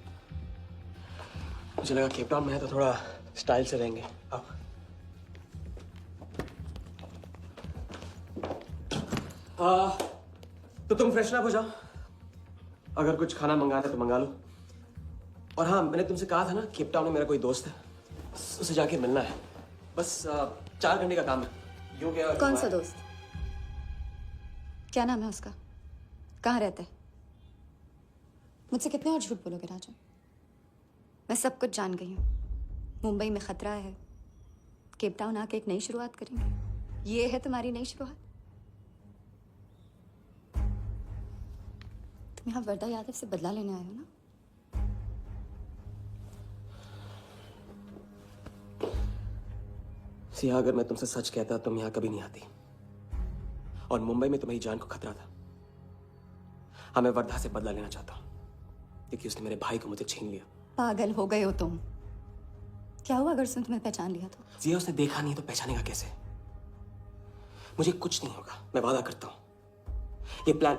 मुझे लगा केप टाउन में है तो थोड़ा स्टाइल से रहेंगे. अब तो तुम फ्रेशन अप हो जाओ. अगर कुछ खाना मंगाना है तो मंगा लो. और हाँ, मैंने तुमसे कहा था ना, केप टाउन में मेरा कोई दोस्त है, उसे जाके मिलना है. बस 4 घंटे का काम है. यूं क्या? कौन सा दोस्त? क्या नाम है उसका? कहाँ रहता है? मुझसे कितने और झूठ बोलोगे राजा? मैं सब कुछ जान गई हूँ. मुंबई में खतरा है. केप टाउन आके एक नई शुरुआत करेंगे. ये है तुम्हारी नई शुरुआत? तुम यहाँ वर्दा यादव से बदला लेने आए हो ना? सिया, अगर मैं तुमसे सच कहता तुम यहाँ कभी नहीं आती. और मुंबई में तुम्हारी जान को खतरा था. हाँ, मैं वर्धा से बदला लेना चाहता हूँ क्योंकि उसने मेरे भाई को मुझे छीन लिया. पागल हो गए हो तुम. क्या हुआ अगर उसने तुम्हें पहचान लिया तो? जिया, उसने देखा नहीं तो पहचानेगा कैसे? मुझे कुछ नहीं होगा, मैं वादा करता हूं. ये प्लान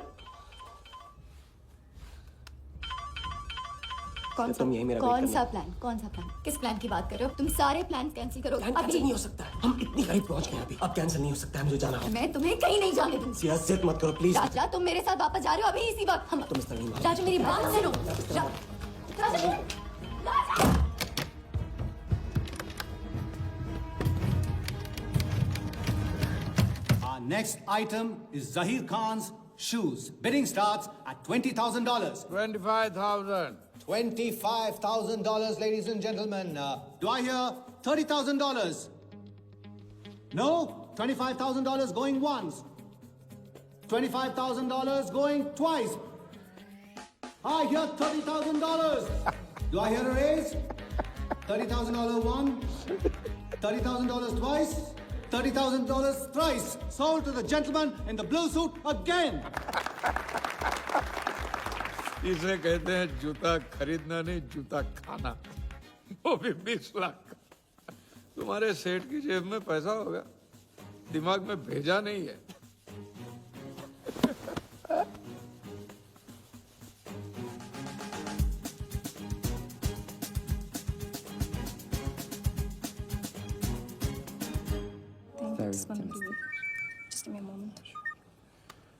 कौन सा? कौन सा प्लान? कौन सा प्लान? किस प्लान की बात कर रहे हो? तुम सारे प्लान कैंसिल करो. प्लान कैंसिल नहीं हो सकता. हम इतनी करीब पहुंच गए अभी. अब कैंसिल नहीं हो सकता है. मुझे जाना है. मैं तुम्हें कहीं नहीं जाने दूंगी. जिया, जिद मत करो प्लीज. राजा, तुम मेरे साथ वापस जा रहे हो अभी इसी वक्त. हम तुम इस तरह नहीं मानो. राजा, मेरी बात सुनो. राजा, Our next item is Zahir Khan's shoes. Bidding starts at $20,000. 25,000. $25,000, ladies and gentlemen. Do I hear $30,000? No? $25,000 going once. $25,000 going twice. I hear $30,000. Do I hear a raise? $30,000 once. $30,000 twice. $30,000 thrice. Sold to the gentleman in the blue suit again. इसे कहते हैं जूता खरीदना नहीं, जूता खाना. वो भी 20 लाख. तुम्हारे सेठ की जेब में पैसा होगा, दिमाग में भेजा नहीं है.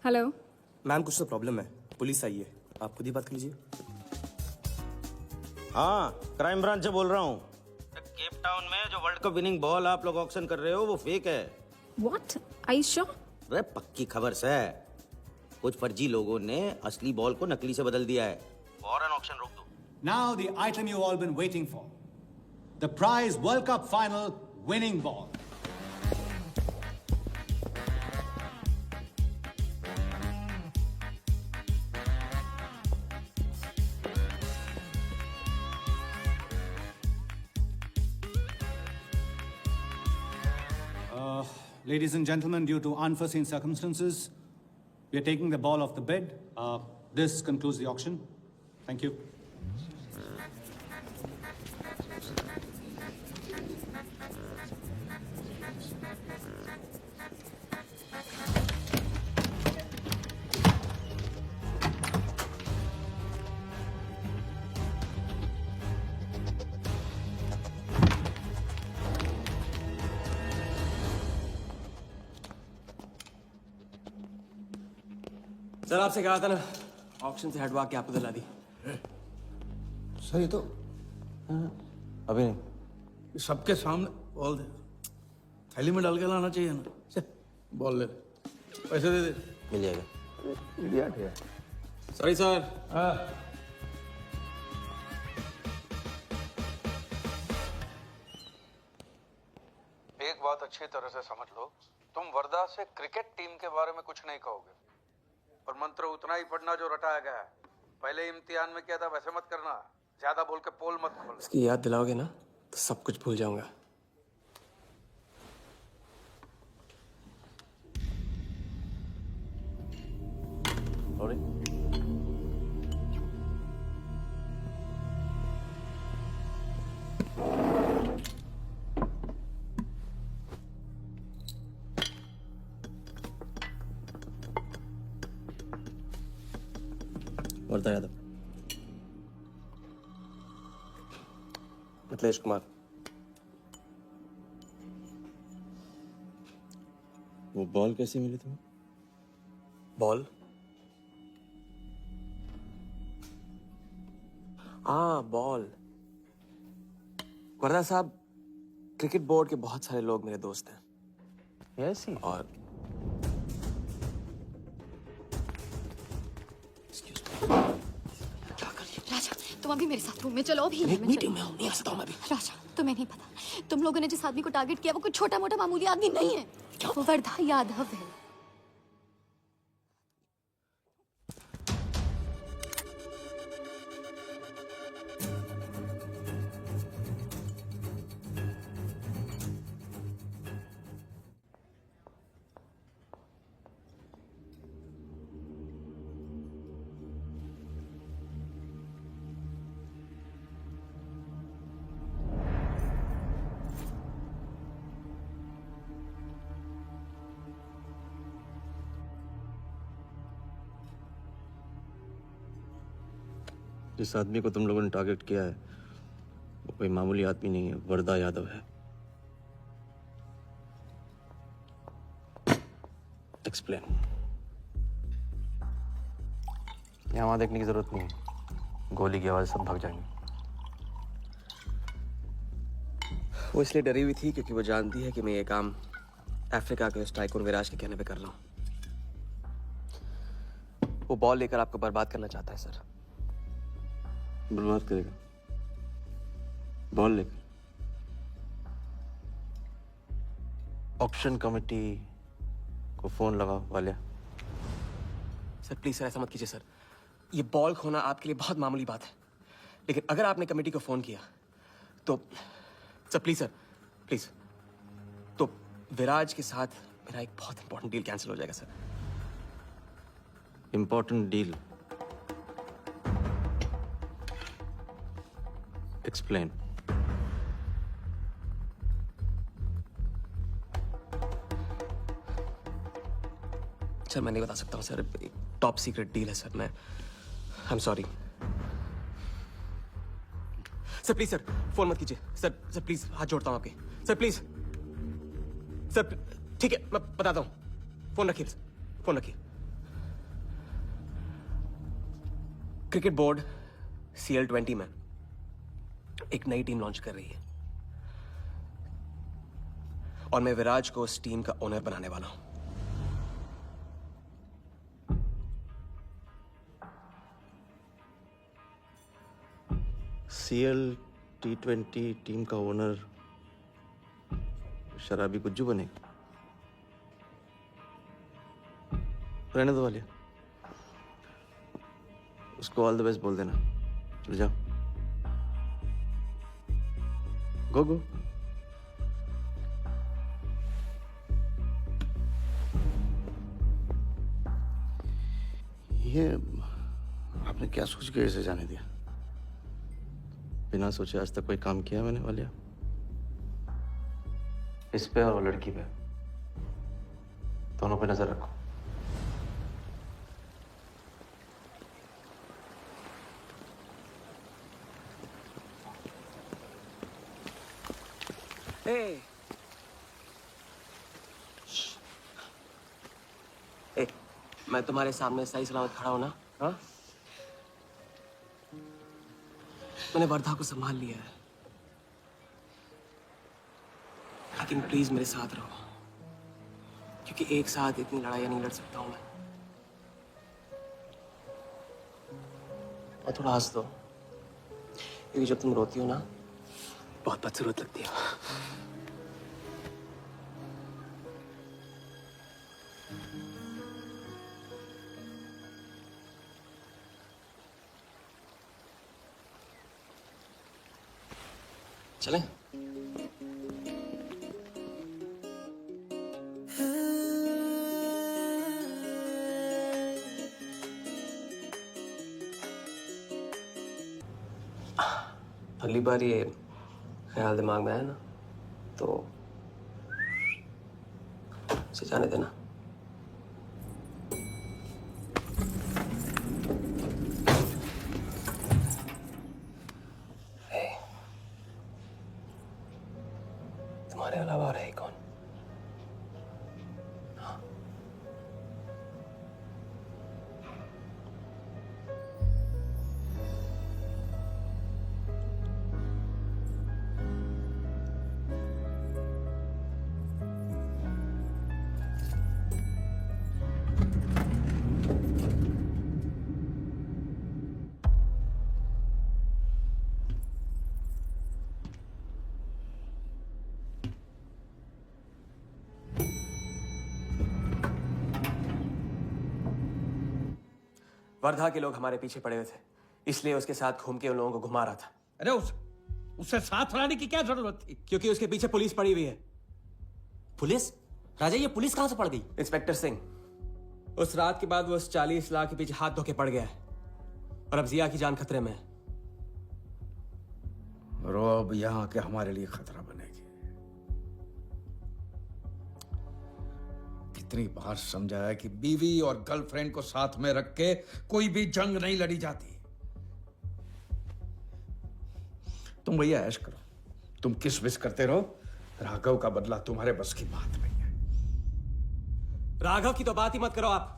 हेलो मैम, कुछ तो प्रॉब्लम है. पुलिस आई है, आप खुद ही बात कर लीजिए. हाँ, क्राइम ब्रांच से बोल रहा हूँ. केप टाउन में जो वर्ल्ड कप विनिंग बॉल आप लोग ऑक्शन कर रहे हो वो फेक है. व्हाट? Are you sure? अरे पक्की खबर से. कुछ फर्जी लोगों ने असली बॉल को नकली से बदल दिया है. फौरन ऑक्शन रोक दो. Now the item you've all been waiting for. The prize World Cup final winning ball. Ladies and gentlemen, due to unforeseen circumstances, we are taking the ball off the bid. This concludes the auction. Thank you. Sir आपसे कहा था ना auction से हटवा के आपको दिला दी। Sir ये तो अभी नहीं। सबके सामने बॉल दे, थैली में डाल के लाना चाहिए ना। बॉल ले, पैसे दे दे। मिल जाएगा। इडियट है। Sorry sir. एक बात अच्छी तरह से समझ लो, तुम वर्धा से क्रिकेट टीम के बारे में कुछ नहीं कहोगे, और मंत्र उतना ही पढ़ना जो रटाया गया है। पहले इम्तिहान में किया था वैसे मत करना, ज्यादा बोल के पोल मत खोल। इसकी याद दिलाओगे ना तो सब कुछ भूल जाऊंगा। वर्धा यादव, मिथिलेश कुमार। वो बॉल कैसे मिली तुम्हें? बॉल? हाँ बॉल। वर्धा साहब, क्रिकेट बोर्ड के बहुत सारे लोग मेरे दोस्त हैं। Yes he. और राजा, तुम अभी मेरे साथ रूम में चलो। अभी मीटिंग में हूँ, नहीं आ सकता हूँ मैं अभी। राजा, तुम्हें नहीं पता, तुम लोगों ने जिस आदमी को टारगेट किया वो कोई छोटा मोटा मामूली आदमी नहीं है। वो वर्धा यादव है। जिस आदमी को तुम लोगों ने टारगेट किया है वो कोई मामूली आदमी नहीं है, वर्धा यादव है। एक्सप्लेन। यहाँ वहां देखने की जरूरत नहीं है, गोली की आवाज सब भाग जाएंगे। वो इसलिए डरी हुई थी क्योंकि वो जानती है कि मैं ये काम अफ्रीका के उस टाइकून विराज के कहने पे कर रहा हूँ। वो बॉल लेकर आपको बर्बाद करना चाहता है सर। बर्बाद करेगा? बॉल लेकर? ऑक्शन कमेटी को फोन लगाओ वालिया। सर प्लीज सर, ऐसा मत कीजिए सर। ये बॉल खोना आपके लिए बहुत मामूली बात है, लेकिन अगर आपने कमेटी को फोन किया तो सर प्लीज, तो विराज के साथ मेरा एक बहुत इंपॉर्टेंट डील कैंसिल हो जाएगा sir. Important deal? Explain. Sir मैं नहीं बता सकता हूँ सर, टॉप सीक्रेट डील है सर। मैं I am sorry sir. Please sir phone मत कीजिए सर प्लीज, हाथ जोड़ता हूँ आपके सर, प्लीज सर। ठीक है मैं बताता हूँ, फोन रखिए फोन रखिए। क्रिकेट बोर्ड CL20 में एक नई टीम लॉन्च कर रही है और मैं विराज को उस टीम का ओनर बनाने वाला हूं। CL20? T20 टीम का ओनर शराबी गुज्जू बनेगा। रहने दो वाले, उसको ऑल द बेस्ट बोल देना। चल जाओ, गो गो। ये आपने क्या सोच के इसे जाने दिया? बिना सोचे आज तक कोई काम किया मैंने वालिया? इस पे और वो लड़की पे, दोनों पे नजर रखो। ए, मैं तुम्हारे सामने सही सलामत खड़ा हूं ना? हाँ? मैंने वर्धा को संभाल लिया है, लेकिन प्लीज मेरे साथ रहो, क्योंकि एक साथ इतनी लड़ाइयां नहीं लड़ सकता हूं मैं। और थोड़ा हंस दो, क्योंकि जब तुम रोती हो ना, बहुत बदसूरत लगती है। चलें? अगली बार ये ख्याल दिमाग में आया ना, तो उसे जाने देना। तुम्हारे अलावा और है कौन? वर्धा के लोग हमारे पीछे पड़े हुए थे, इसलिए उसके साथ घूम के उन लोगों को घुमा रहा था। अरे उससे साथ लाने की क्या जरूरत थी? क्योंकि उसके पीछे पुलिस पड़ी हुई है। पुलिस? राजा, ये पुलिस कहां से पड़ गई? इंस्पेक्टर सिंह, उस रात के बाद वो उस 40 लाख के पीछे हाथ धो के पड़ गया है, और अब जिया की जान खतरे में है। रो, अब यहाँ के हमारे लिए खतरा बनेगी। कितनी बार समझाया कि बीवी और गर्लफ्रेंड को साथ में रख के कोई भी जंग नहीं लड़ी जाती। तुम भैया ऐश करो, तुम किस विस करते रहो, राघव का बदला तुम्हारे बस की बात नहीं है। राघव की तो बात ही मत करो आप।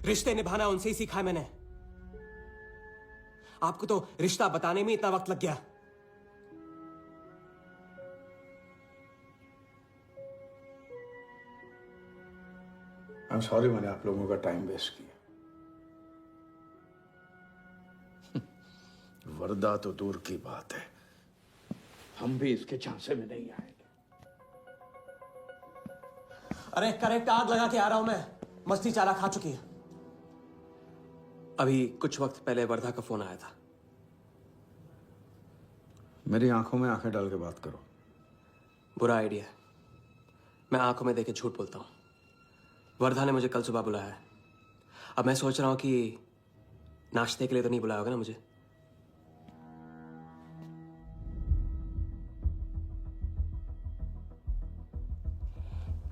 रिश्ते निभाना उनसे ही सीखा है मैंने। आपको तो रिश्ता बताने में इतना वक्त लग गया। I'm sorry मैंने आप लोगों का टाइम वेस्ट किया। वर्दा तो दूर की बात है, हम भी इसके झांसे में नहीं आएंगे। अरे करेक्ट आग लगा के आ रहा हूं मैं, मस्ती चारा खा चुकी है। अभी कुछ वक्त पहले वर्धा का फोन आया था। मेरी आंखों में आंखें डाल के बात करो। बुरा आइडिया है, मैं आंखों में देखे झूठ बोलता हूं। वर्धा ने मुझे कल सुबह बुलाया है। अब मैं सोच रहा हूं कि नाश्ते के लिए तो नहीं बुलाया होगा ना मुझे।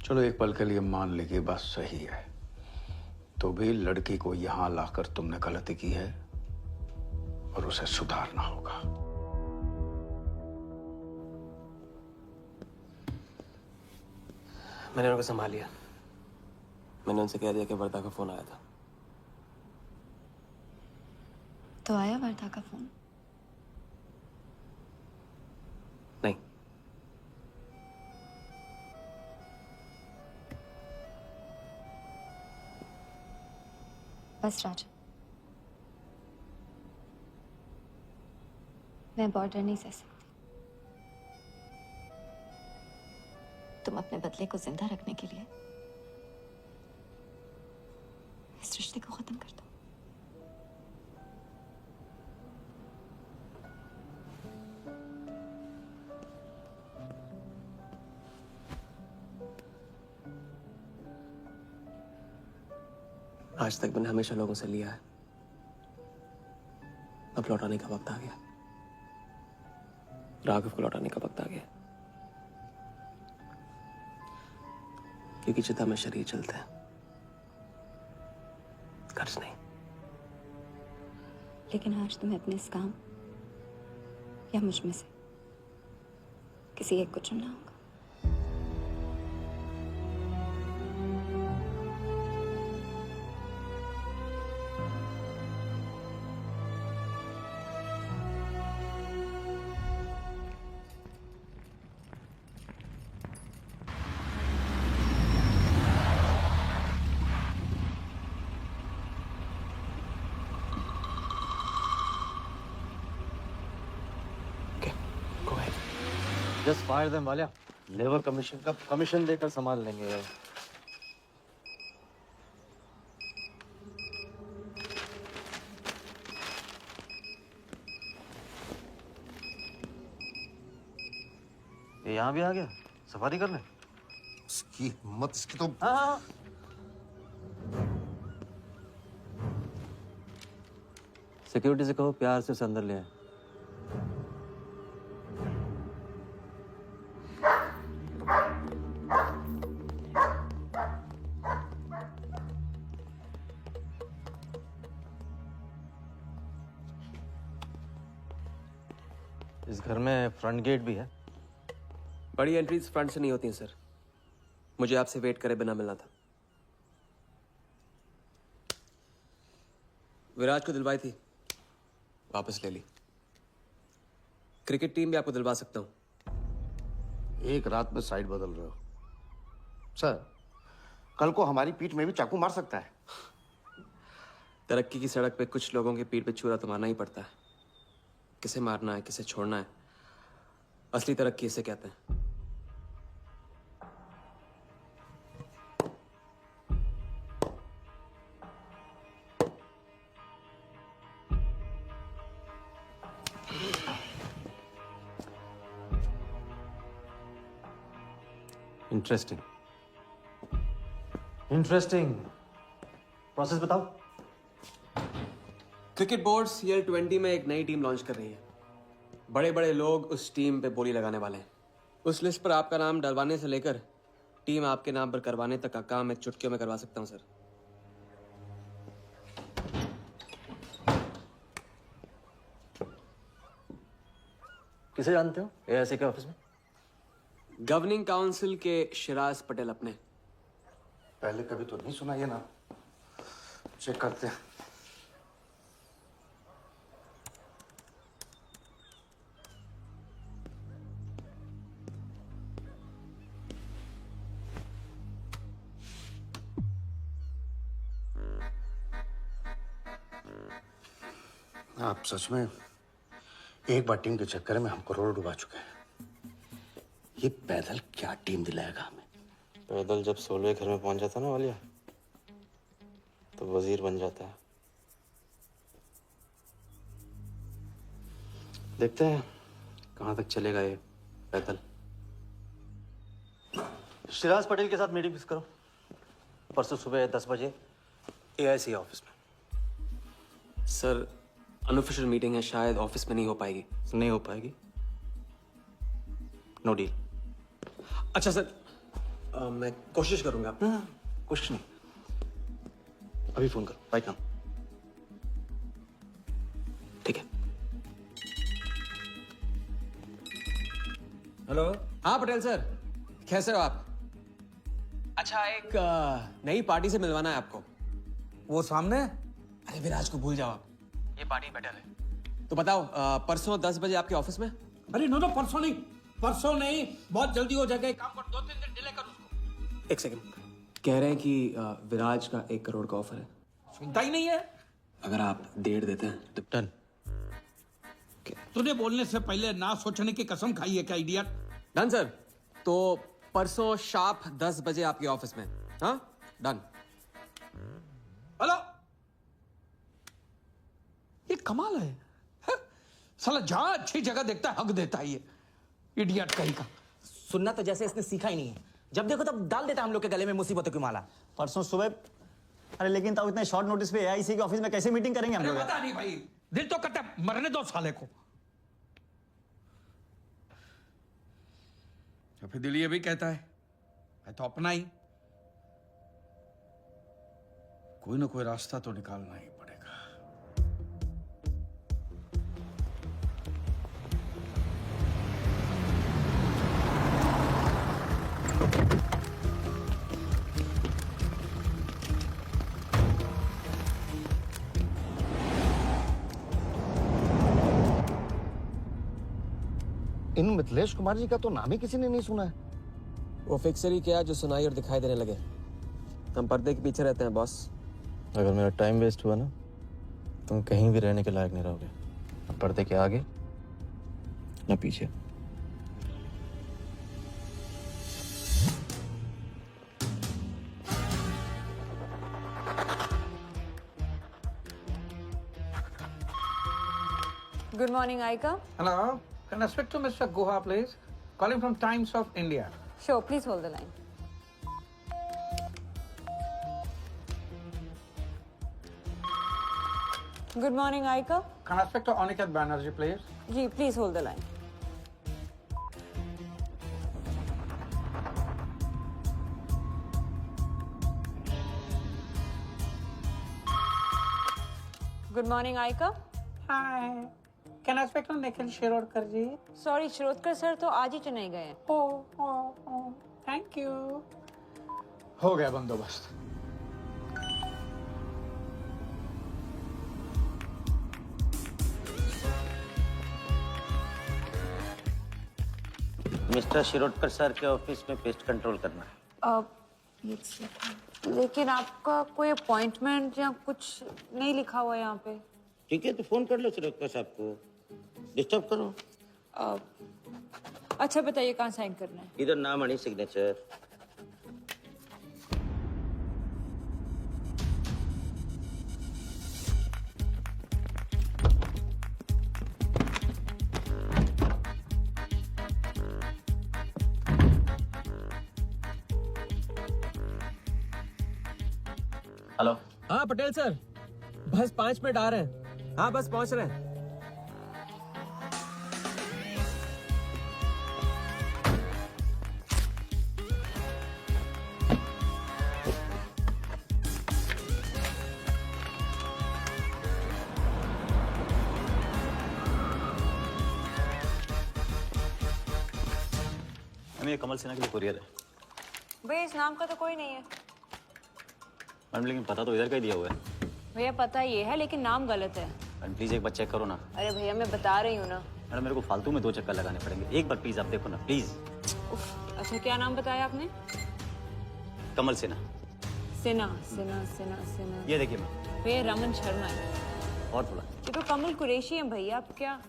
चलो एक पल के लिए मान ली कि बात सही है, तो भी लड़की को यहां लाकर तुमने गलती की है और उसे सुधारना होगा। मैंने उनको संभाल लिया। मैंने उनसे कह दिया कि वर्धा का फोन आया था। तो आया वर्धा का फोन? नहीं। बस राजा, मैं बॉर्डर नहीं सह सकती। तुम अपने बदले को जिंदा रखने के लिए इस रिश्ते को खत्म कर दो। आज तक मैंने हमेशा लोगों से लिया है, अब लौटाने का वक्त आ गया। राघव को लौटाने का वक्त आ गया, क्योंकि चिता में शरीर चलते हैं, कर्ज नहीं। लेकिन आज तुम्हें अपने इस काम या मुझ में से किसी एक को चुनना होगा। Just fire them Walia. Labour commission का कमीशन देकर संभाल लेंगे। ये यहाँ भी आ गया, सफारी कर ले। इसकी हिम्मत, इसकी तो। हाँ। सिक्योरिटी से कहो प्यार से उसे अंदर ले आए। इस घर में फ्रंट गेट भी है। बड़ी एंट्रीज फ्रंट से नहीं होती हैं सर। मुझे आपसे वेट करे बिना मिलना था। विराज को दिलवाई थी, वापस ले ली। क्रिकेट टीम भी आपको दिलवा सकता हूं। एक रात में साइड बदल रहे हो सर। कल को हमारी पीठ में भी चाकू मार सकता है। तरक्की की सड़क पे कुछ लोगों की पीठ पे छुरा तो मारना ही पड़ता है। किसे मारना है, किसे छोड़ना है, असली तरक्की इसे कहते हैं। Interesting interesting. प्रोसेस बताओ। क्रिकेट बोर्ड CL20 में एक नई टीम लॉन्च कर रही है। बड़े बड़े लोग उस टीम पे बोली लगाने वाले हैं। उस लिस्ट पर आपका नाम डलवाने से लेकर टीम आपके नाम पर करवाने तक का काम मैं चुटकियों में करवा सकता हूं सर। किसे जानते हो AIC के ऑफिस में? गवर्निंग काउंसिल के शिराज पटेल अपने। पहले कभी तो नहीं सुना ये नाम। चेक करते हैं। आप सच में एक बार टीम के चक्कर में हम करोड़ डुबा चुके हैं। ये पैदल क्या टीम दिलाएगा हमें? पैदल जब 16वें घर में पहुंच जाता ना वालिया, तो वजीर बन जाता है। देखते हैं कहां तक चलेगा ये पैदल। शिराज पटेल के साथ मीटिंग फिक्स करो परसों सुबह 10 बजे AIC ऑफिस में। सर अनऑफिशियल मीटिंग है, शायद ऑफिस में नहीं हो पाएगी। नहीं हो पाएगी, नो डील। अच्छा सर, मैं कोशिश करूंगा। कुछ नहीं, अभी फोन करो। बाय काम। ठीक है। हेलो। हाँ पटेल सर, कैसे हो आप? अच्छा, एक नई पार्टी से मिलवाना है आपको। वो सामने? अरे विराज को भूल जाओ आप, ये पार्टी बेटर है। तो बताओ परसों 10 बजे आपके ऑफिस में? अरे नो परसों नहीं, परसों नहीं, बहुत जल्दी हो जाएगा। एक काम कर, 2-3 दिन डिले कर उसको। एक सेकंड, कह रहे हैं कि विराज का 1 करोड़ का ऑफर है। सुनता ही नहीं है। अगर आप 1.5 देते हैं तो डन। तूने बोलने से पहले ना सोचने की कसम खाई है क्या इडियट? Done sir. तो परसों शार्प 10 बजे आपके ऑफिस में। हाँ डन। हेलो, ये कमाल है, साला जहां अच्छी जगह देखता है हक देता है ये इडियट कहीं का। सुनना तो जैसे इसने सीखा ही नहीं है, जब देखो तब डाल देता है हम लोग के गले में मुसीबतों की माला। परसों सुबह। अरे लेकिन तब इतने शॉर्ट नोटिस पे एआईसी के ऑफिस में कैसे मीटिंग करेंगे हम अरे लोग? पता नहीं भाई, दिल तो करता है मरने दो साले को। तो फिर दिल ये भी कहता है मैं तो अपना ही, कोई ना कोई रास्ता तो निकालना ही पड़ेगा। इन मिथिलेश कुमार जी का तो नाम ही किसी ने नहीं सुना है। वो फिक्सर ही क्या जो सुनाई और दिखाई देने लगे। हम पर्दे के पीछे रहते हैं बॉस। अगर मेरा टाइम वेस्ट हुआ ना, तुम कहीं भी रहने के लायक नहीं रहोगे, न पर्दे के आगे न पीछे। Good morning, Aika. Hello, can I speak to Mr. Guha, please? Calling from Times of India. Sure, please hold the line. Good morning, Aika. Can I speak to Aniket Banerjee, please? Ji, please hold the line. Good morning, Aika. Hi. Can I speak to Nikhil Shirodkar ji? Sorry, Shirodkar sir तो आज ही चेन्नई गए हैं। Oh, thank you. हो गया बंदोबस्त। Mister Shirodkar sir के office में pest control करना है। लेकिन आपका कोई अपॉइंटमेंट या कुछ नहीं लिखा हुआ यहाँ पे। ठीक है, तो फोन कर लो शिरोडकर साहब को, डिस्टर्ब करो। अच्छा बताइए कहाँ साइन करना है? इधर नाम अनी सिग्नेचर। हेलो। हाँ पटेल सर, बस 5 मिनट आ रहे हैं। हाँ बस पहुंच रहे हैं। ये कमल सिन्हा के लिए कुरियर है। भैया इस नाम का तो कोई नहीं है। मैडम लेकिन पता तो इधर का ही दिया हुआ है। भैया पता ये है लेकिन नाम गलत है। मैडम प्लीज एक बार चेक करो ना। अरे भैया मैं बता रही हूँ ना। मैडम मेरे को फालतू में 2 चक्कर लगाने पड़ेंगे, एक बार प्लीज आप देखो ना प्लीज। अच्छा क्या नाम बताया आपने? कमल सिन्हा। सिन्हा सिन्हा सिन्हा सिन्हा। ये देखिए मैम। भैया रमन शर्मा है। और थोड़ा। ये तो कमल कुरैशी है भैया, आप क्या?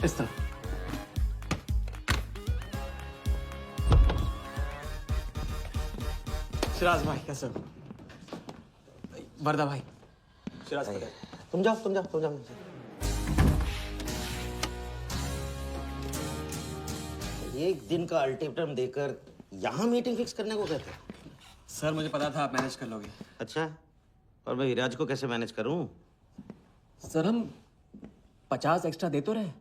इस तरह। सिराज भाई कैसे हो? वर्दा भाई। सिराज भाई तुम जाओ। एक दिन का अल्टीमेटम देकर यहाँ मीटिंग फिक्स करने को कहते हैं। सर मुझे पता था आप मैनेज कर लोगे। अच्छा, और मैं विराज को कैसे मैनेज करूं? सर हम 50 एक्स्ट्रा दे तो रहे।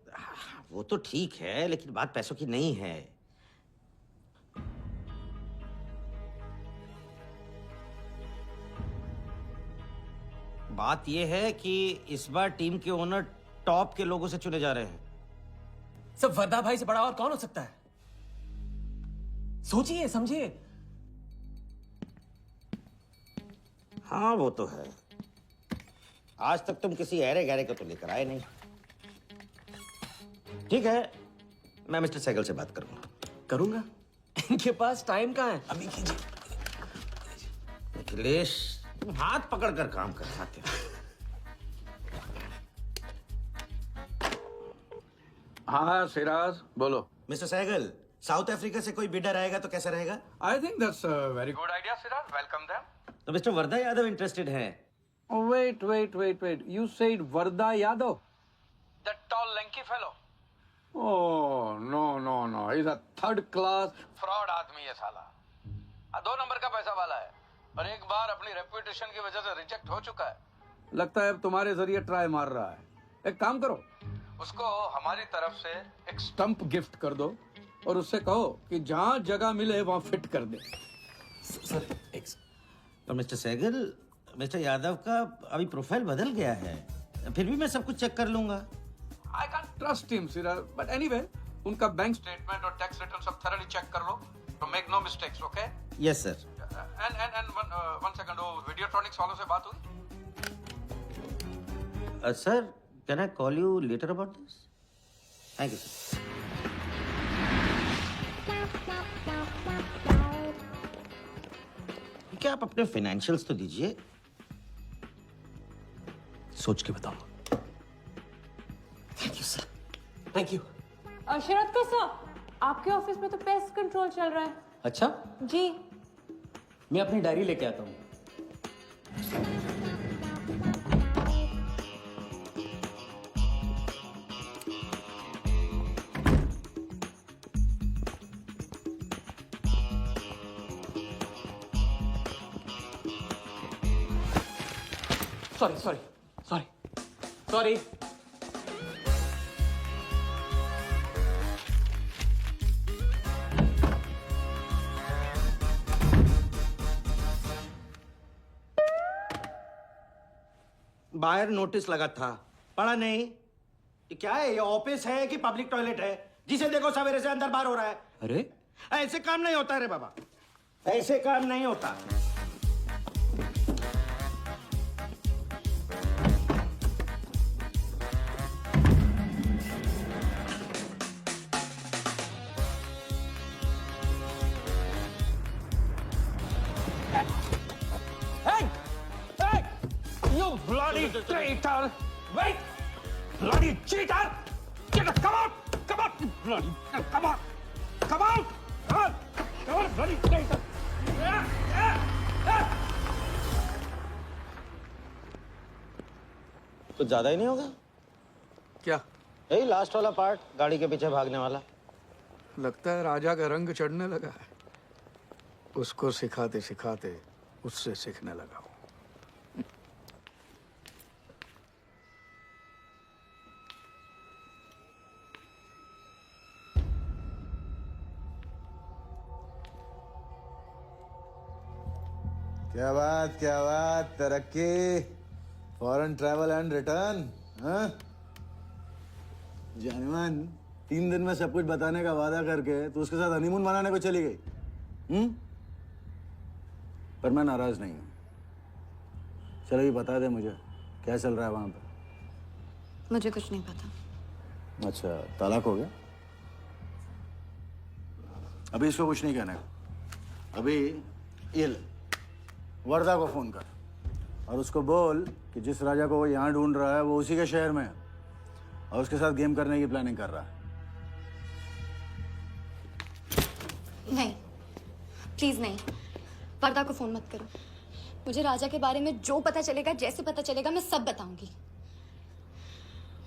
वो तो ठीक है, लेकिन बात पैसों की नहीं है। बात यह है कि इस बार टीम के ओनर टॉप के लोगों से चुने जा रहे हैं। सब वर्दा भाई से बड़ा और कौन हो सकता है? सोचिए समझिए। हाँ वो तो है। आज तक तुम किसी ऐरे गहरे को तो लेकर आए नहीं। ठीक है, मैं मिस्टर सहगल से बात करूंगा। इनके पास टाइम कहाँ है? अभी कीजिए। अखिलेश, तुम हाथ पकड़कर काम कर खाते हो। हाँ सिराज, बोलो। मिस्टर सहगल, साउथ अफ्रीका से कोई बिडर आएगा तो कैसा रहेगा? I think that's a very good idea Siraj, welcome them. तो मिस्टर वर्धा यादव इंटरेस्टेड है? Wait. You said Varda Yadav? That tall, lanky fellow? Oh, no. He's a third class fraud आदमी है साला। 2 नंबर का पैसा वाला है और एक बार अपनी रेपुटेशन की वजह से रिजेक्ट हो चुका है। लगता है अब तुम्हारे जरिए ट्राई मार रहा है। एक काम करो, उसको हमारी तरफ से एक स्टंप गिफ्ट कर दो और उससे कहो कि जहाँ जगह मिले वहाँ फिट कर दे। सर, तो मिस्टर सहगल, मिस्टर यादव का अभी प्रोफाइल बदल गया है, फिर भी मैं सब कुछ चेक कर लूंगा। I can't trust him, Sirar. But anyway, उनका बैंक स्टेटमेंट और टैक्स रिटर्न सब thoroughly चेक कर लो, तो make no mistakes, okay? Yes, sir. And one second, वो Videotronics वालों से बात हुई? Sir, can I call you later about this? Thank you, sir. क्या आप अपने फाइनेंशियल्स तो दीजिए। सोच के बताओ। Thank you sir, thank you. Sharad का सर, आपके ऑफिस में तो पेस्ट कंट्रोल चल रहा है। अच्छा, जी। मैं अपनी डायरी लेके आता हूँ। सॉरी। बाहर नोटिस लगा था, पढ़ा नहीं? ये क्या है? ये ऑफिस है कि पब्लिक टॉयलेट है? जिसे देखो सवेरे से अंदर बाहर हो रहा है। अरे ऐसे काम नहीं होता रे बाबा, ऐसे काम नहीं होता। Bloody traitor! Wait! Bloody cheater! Come out! Bloody, come on! Come out! Come on, bloody traitor! कुछ ज्यादा ही नहीं होगा क्या? यही लास्ट वाला पार्ट, गाड़ी के पीछे भागने वाला। लगता है राजा का रंग चढ़ने लगा है। उसको सिखाते सिखाते उससे सीखने लगा हूं। क्या बात, तरक्की, फॉरेन ट्रैवल एंड रिटर्न। हाँ, जानमान 3 दिन में सब कुछ बताने का वादा करके तू उसके साथ हनीमून मनाने को चली गई। पर मैं नाराज नहीं हूं। चलो ये बता दे मुझे, क्या चल रहा है वहां पर? मुझे कुछ नहीं पता। अच्छा, तलाक हो गया? अभी इसको कुछ नहीं कहना है। अभी ये ले, वर्धा को फोन कर और उसको बोल कि जिस राजा को वो यहाँ ढूंढ रहा है वो उसी के शहर में है और उसके साथ गेम करने की प्लानिंग कर रहा है। नहीं, प्लीज नहीं, वर्धा को फोन मत करो। मुझे राजा के बारे में जो पता चलेगा, जैसे पता चलेगा, मैं सब बताऊंगी,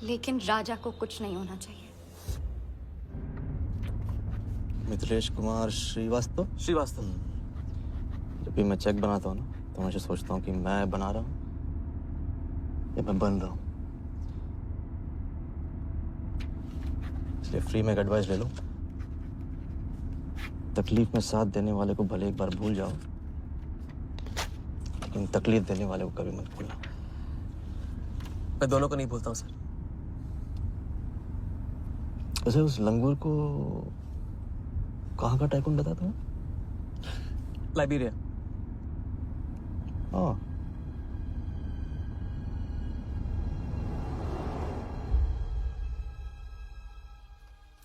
लेकिन राजा को कुछ नहीं होना चाहिए। मिथिलेश कुमार श्रीवास्तव। जब भी मैं चेक बनाता हूँ ना, तो मुझे सोचता हूँ कि मैं बना रहा हूँ या मैं बन रहा हूँ। इसलिए फ्री में एक एडवाइस ले लो, तकलीफ में साथ देने वाले को भले एक बार भूल जाओ, लेकिन तकलीफ देने वाले को कभी मत भूलना। मैं दोनों को नहीं भूलता हूँ सर। वैसे उस लंगूर को कहाँ का टाइकून बताते हो? लाइबेरिया। हाँ,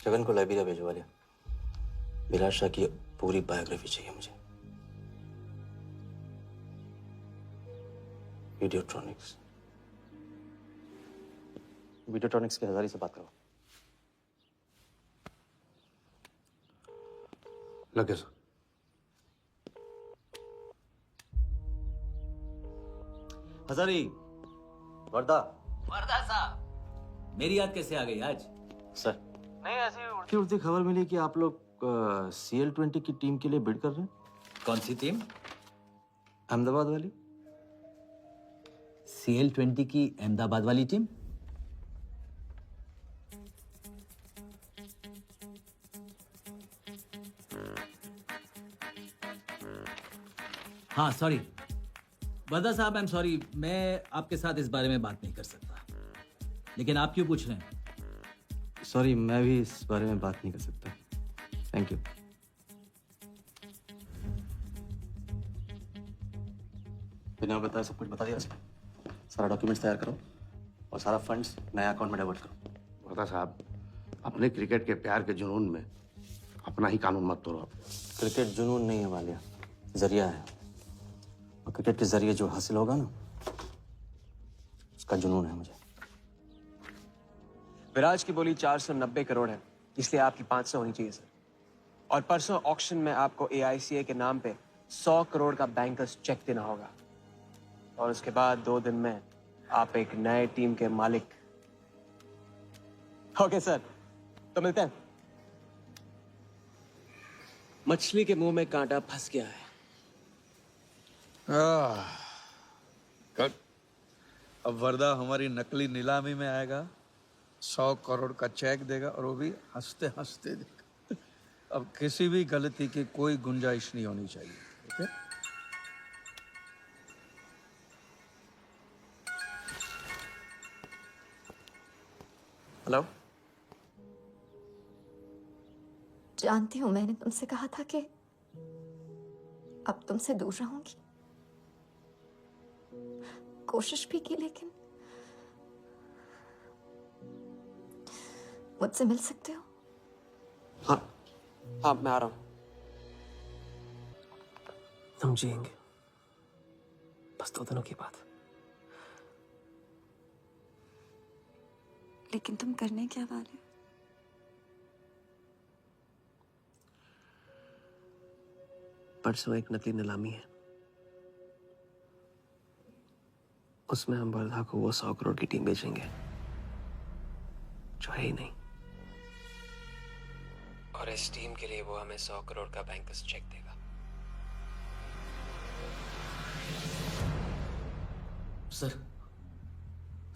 जगन को लाइब्रेरिया भिजवा लिया। विराट शाह की पूरी बायोग्राफी चाहिए मुझे। वीडियोट्रॉनिक्स के हजारी से बात करो। लगे सर। हजारी, वर्दा। वर्दा साहब, मेरी याद कैसे आ गई आज? सर, नहीं ऐसे उड़ती उड़ती खबर मिली कि आप लोग CL20 की टीम के लिए बिड कर रहे हैं। कौन सी टीम? अहमदाबाद वाली। CL20 की अहमदाबाद वाली टीम? हाँ सॉरी वर्दा साहब, आई एम सॉरी, मैं आपके साथ इस बारे में बात नहीं कर सकता। लेकिन आप क्यों पूछ रहे हैं? सॉरी, मैं भी इस बारे में बात नहीं कर सकता। Thank you. बिना बताए सब कुछ बता दिया। सारा डॉक्यूमेंट्स तैयार करो और सारा फंड्स नए अकाउंट में डाइवर्ट करो। वर्दा साहब, अपने क्रिकेट के प्यार के जुनून में अपना ही कानून मत तोड़ो। क्रिकेट जुनून नहीं है वालिया, जरिया है। और क्रिकेट के जरिए जो हासिल होगा ना, उसका जुनून है मुझे। विराज की बोली 490 करोड़ है, इसलिए आपकी 500 होनी चाहिए सर। और परसों ऑक्शन में आपको AICA के नाम पे 100 करोड़ का बैंकर्स चेक देना होगा। और उसके बाद 2 दिन में आप एक नए टीम के मालिक। ओके सर, तो मिलते हैं। मछली के मुंह में कांटा फंस गया है। गुड। अब वर्दा हमारी नकली नीलामी में आएगा, 100 करोड़ का चेक देगा और वो भी हंसते हंसते देगा। अब किसी भी गलती की कोई गुंजाइश नहीं होनी चाहिए। ओके? हेलो। जानती हूँ मैंने तुमसे कहा था कि अब तुमसे दूर रहूंगी। कोशिश भी की, लेकिन मुझसे मिल सकते हो? हाँ मैं आ रहा हूँ। समझेंगे, बस 2 दिनों की बात। लेकिन तुम करने क्या वाले हो? परसों एक नकली नीलामी है, उसमें हम वर्धा को वो 100 करोड़ की टीम बेचेंगे जो है ही नहीं। और इस टीम के लिए वो हमें 100 करोड़ का बैंकर्स चेक देगा।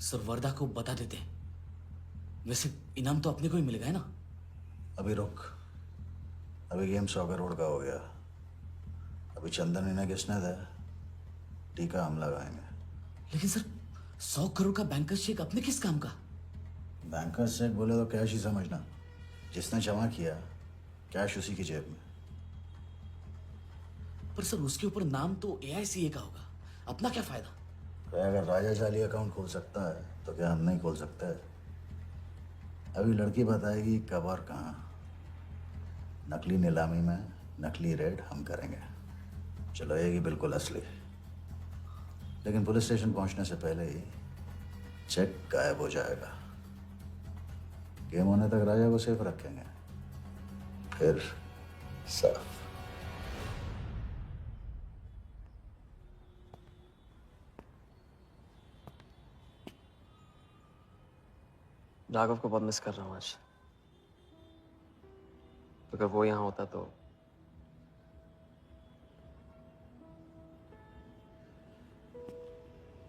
सर वर्दा को बता देते हैं। वैसे इनाम तो अपने को ही मिलेगा है ना? अभी रुक, अभी गेम 100 करोड़ का हो गया। अभी चंदन इन्हें किसने था, टीका हम लगाएंगे। लेकिन सर 100 करोड़ का बैंकर्स चेक अपने किस काम का? बैंकर्स चेक बोले तो कैश ही समझना। जिसने जमा किया कैश उसी की जेब में। पर सर उसके ऊपर नाम तो AICA का होगा, अपना क्या फायदा? अगर राजा जाली अकाउंट खोल सकता है तो क्या हम नहीं खोल सकते? अभी लड़की बताएगी कब और कहाँ। नकली नीलामी में नकली रेड हम करेंगे, चलाएगी बिल्कुल असली। लेकिन पुलिस स्टेशन पहुंचने से पहले ही चेक गायब हो जाएगा। गेम होने तक राजा को सेफ रखेंगे, फिर साफ। राघव को बहुत मिस कर रहा हूँ आज। अगर वो यहाँ होता तो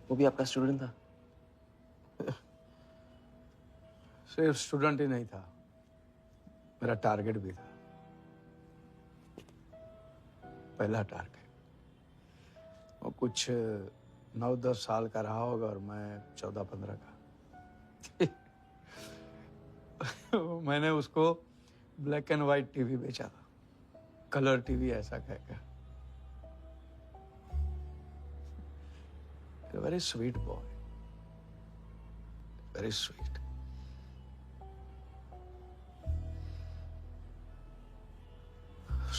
वो भी आपका स्टूडेंट था। सिर्फ स्टूडेंट ही नहीं था, मेरा टारगेट भी था। पहला टारगेट। वो कुछ 9-10 साल का रहा होगा और मैं 14-15 का। मैंने उसको ब्लैक एंड व्हाइट टीवी बेचा था, कलर टीवी ऐसा कहकर। Very sweet boy, very sweet.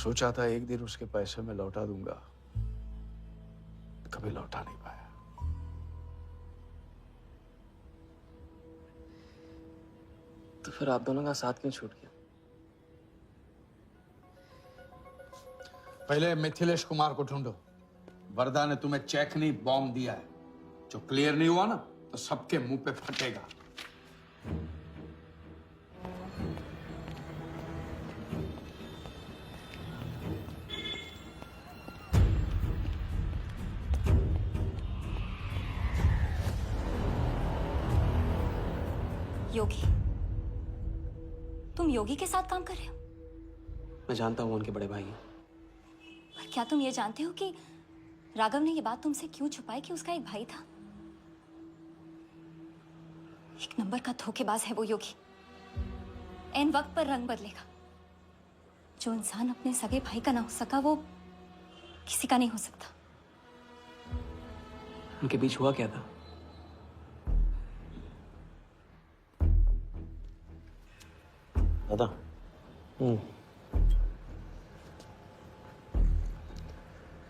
सोचा था एक दिन उसके पैसे मैं लौटा दूंगा, कभी लौटा नहीं पाया। तो फिर आप दोनों का साथ क्यों छूट गया? पहले मिथिलेश कुमार को ढूंढो। वरदा ने तुम्हें चेक नहीं बॉम्ब दिया है। जो क्लियर नहीं हुआ ना तो सबके मुंह पे फटेगा। योगी, तुम योगी के साथ काम कर रहे हो? मैं जानता हूँ उनके बड़े भाई हैं। और क्या तुम ये जानते हो कि राघव ने ये बात तुमसे क्यों छुपाई कि उसका एक भाई था? एक नंबर का धोखेबाज है वो योगी। एन वक्त पर रंग बदलेगा। जो इंसान अपने सगे भाई का ना हो सका वो किसी का नहीं हो सकता। उनके बीच हुआ क्या था? दादा।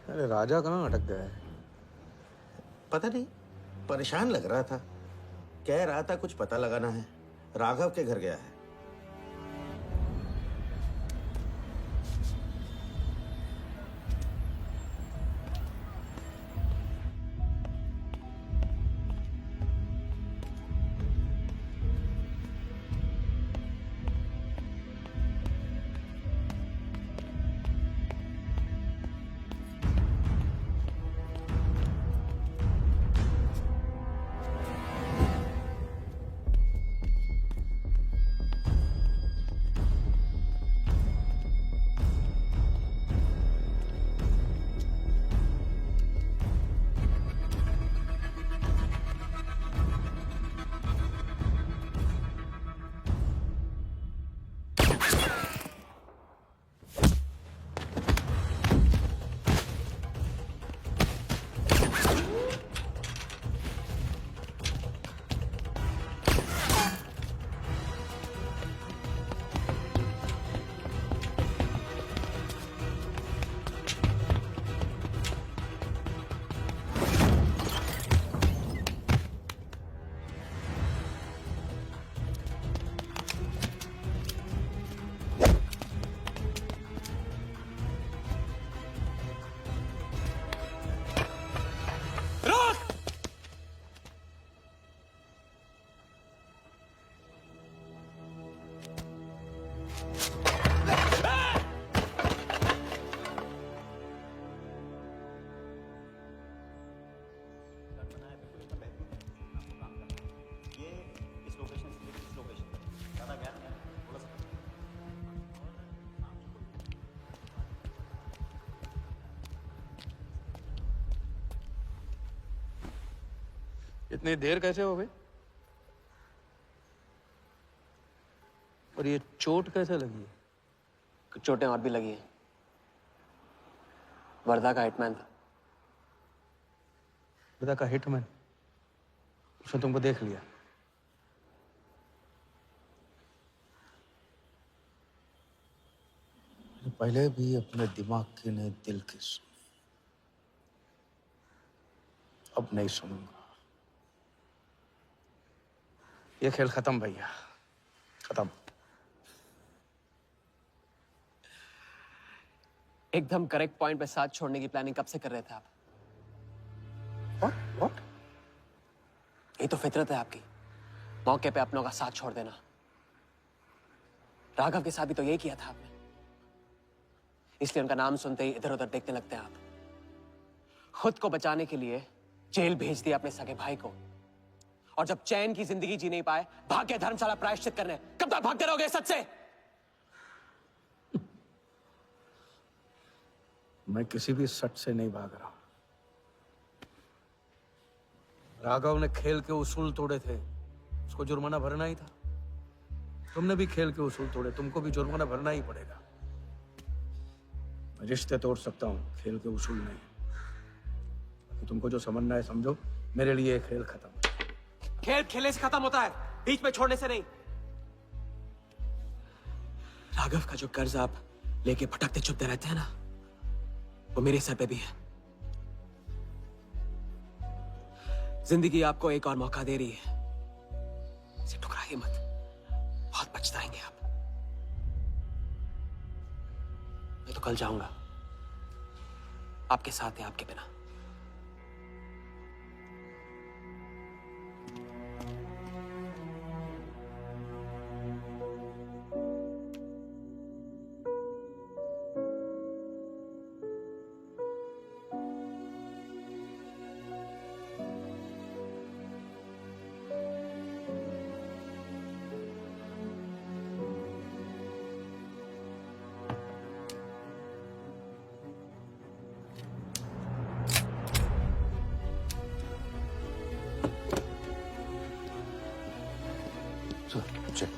अरे राजा कहाँ अटक गया है? पता नहीं, परेशान लग रहा था। कह रहा था कुछ पता लगाना है। राघव के घर गया है। इतनी देर कैसे हो गई? और ये चोट कैसे लगी है? कुछ चोटें और भी लगी हैं। वर्धा का हिटमैन था। वर्धा का हिटमैन? उसने तुमको देख लिया? पहले भी अपने दिमाग की नहीं दिल की सुनी, अब नहीं सुनूंगा। ये खेल खत्म भैया, खत्म। एकदम करेक्ट पॉइंट पे साथ छोड़ने की प्लानिंग कब से कर रहे थे आप? What? ये तो फितरत है आपकी, मौके पे अपनों का साथ छोड़ देना। राघव के साथ भी तो यही किया था आपने, इसलिए उनका नाम सुनते ही इधर उधर देखने लगते हैं आप। खुद को बचाने के लिए जेल भेज दिया अपने सगे भाई को, और जब चैन की जिंदगी जी नहीं पाए भाग के धर्मशाला प्रायश्चित करने। कब तक भागते रहोगे सच से? मैं किसी भी सच से नहीं भाग रहा। राघव ने खेल के उसूल तोड़े थे, उसको जुर्माना भरना ही था। तुमने भी खेल के उसूल तोड़े, तुमको भी जुर्माना भरना ही पड़ेगा। मैं रिश्ते तोड़ सकता हूं, खेल के उसूल नहीं। तो तुमको जो समझना है समझो, मेरे लिए ये खेल खत्म। खेल खेलने से खत्म होता है, बीच में छोड़ने से नहीं। राघव का जो कर्ज आप लेके भटकते छुपते रहते हैं ना, वो मेरे सर पे भी है। जिंदगी आपको एक और मौका दे रही है, इसे ठुकराइए मत, बहुत पछताएंगे आप। मैं तो कल जाऊंगा, आपके साथ है, आपके बिना। चल।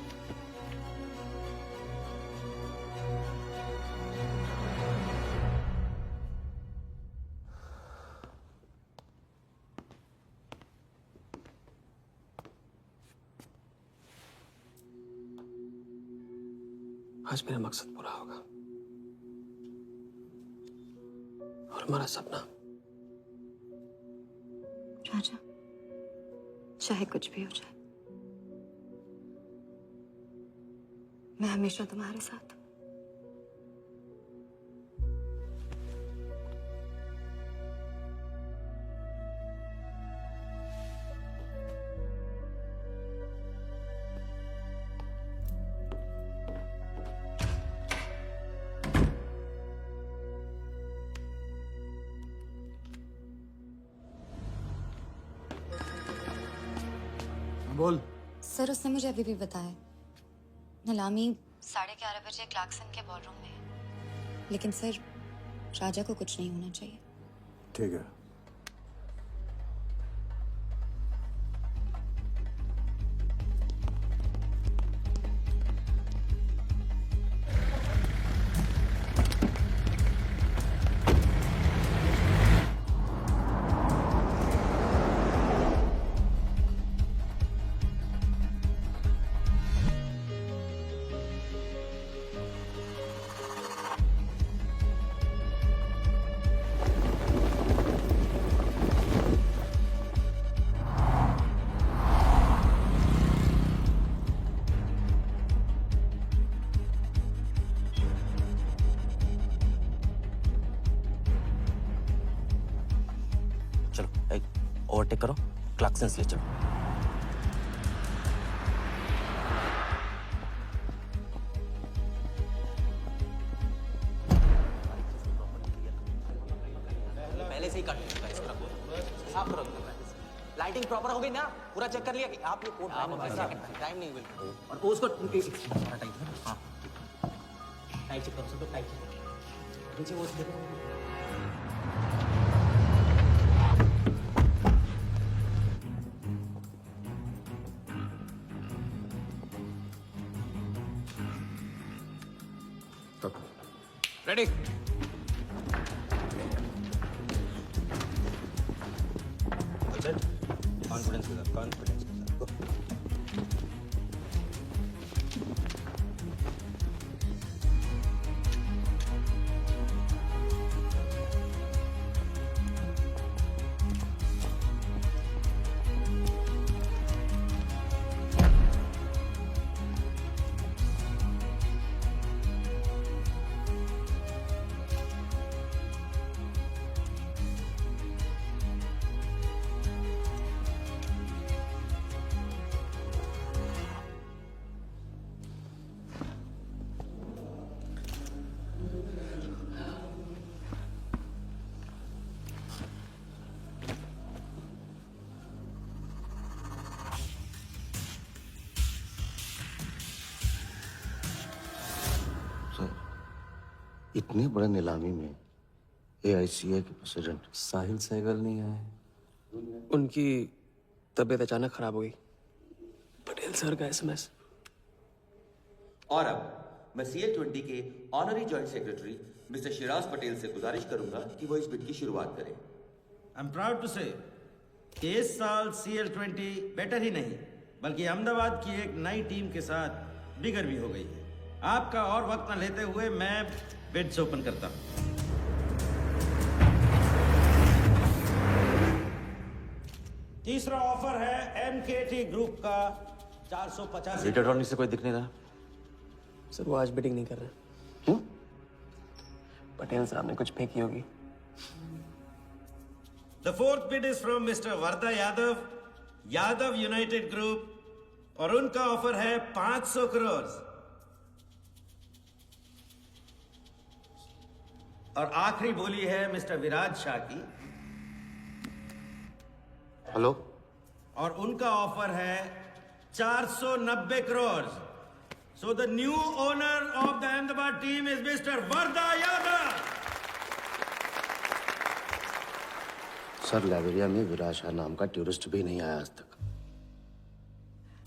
आज मेरा मकसद पूरा होगा और हमारा सपना। राजा, चाहे कुछ भी हो जाए, मैं हमेशा तुम्हारे साथ हूं। बोल। सर, उसने मुझे अभी भी बताया नीलामी 11:30 बजे क्लार्कसन के बॉलरूम में है। लेकिन सर, राजा को कुछ नहीं होना चाहिए। ठीक है। ओवरटेक करो, क्लार्कसन ले चलो। पहले से ही कट चुका है, इसको रखो, साफ करो। लाइटिंग प्रॉपर हो गई ना? पूरा चेक कर लिया कि आप ये कोड टाइम नहीं मिल और उसको टाइट हाँ टाइट चेक करो, सब टाइट नीचे वो देखो। रेडी? कॉन्फिडेंस के साथ, कॉन्फिडेंस के साथ। इतने बड़े नीलामी में AICA के प्रेसिडेंट साहिल सहगल नहीं आए, उनकी तबीयत अचानक खराब हो गई। पटेल सर का SMS। और अब मैं CL20 के honorary joint secretary mister Shiraz Patel से गुजारिश करूंगा कि वो इस बिड की शुरुआत करें। आई एम प्राउड टू से कि इस साल CL20 बेटर ही नहीं बल्कि अहमदाबाद की एक नई टीम के साथ बिगर भी हो गई है। आपका और वक्त न लेते हुए मैं बिड्स ओपन करता हूं। तीसरा ऑफर है एमकेटी ग्रुप का 450। रीटा अटॉर्नी से कोई दिख नहीं रहा। सर वो आज बिडिंग नहीं कर रहे। क्यों? पटेल साहब ने कुछ फेंकी होगी। The fourth bid is from Mr. Varda Yadav, Yadav United group, और उनका ऑफर है 500 करोड़। और आखिरी बोली है मिस्टर विराज शाह की। हेलो। और उनका ऑफर है 490 crore. So the new owner of the Ahmedabad team is Mr. Varda Yadav. Sir Liberia में विराज शाह नाम का टूरिस्ट भी नहीं आया आज तक।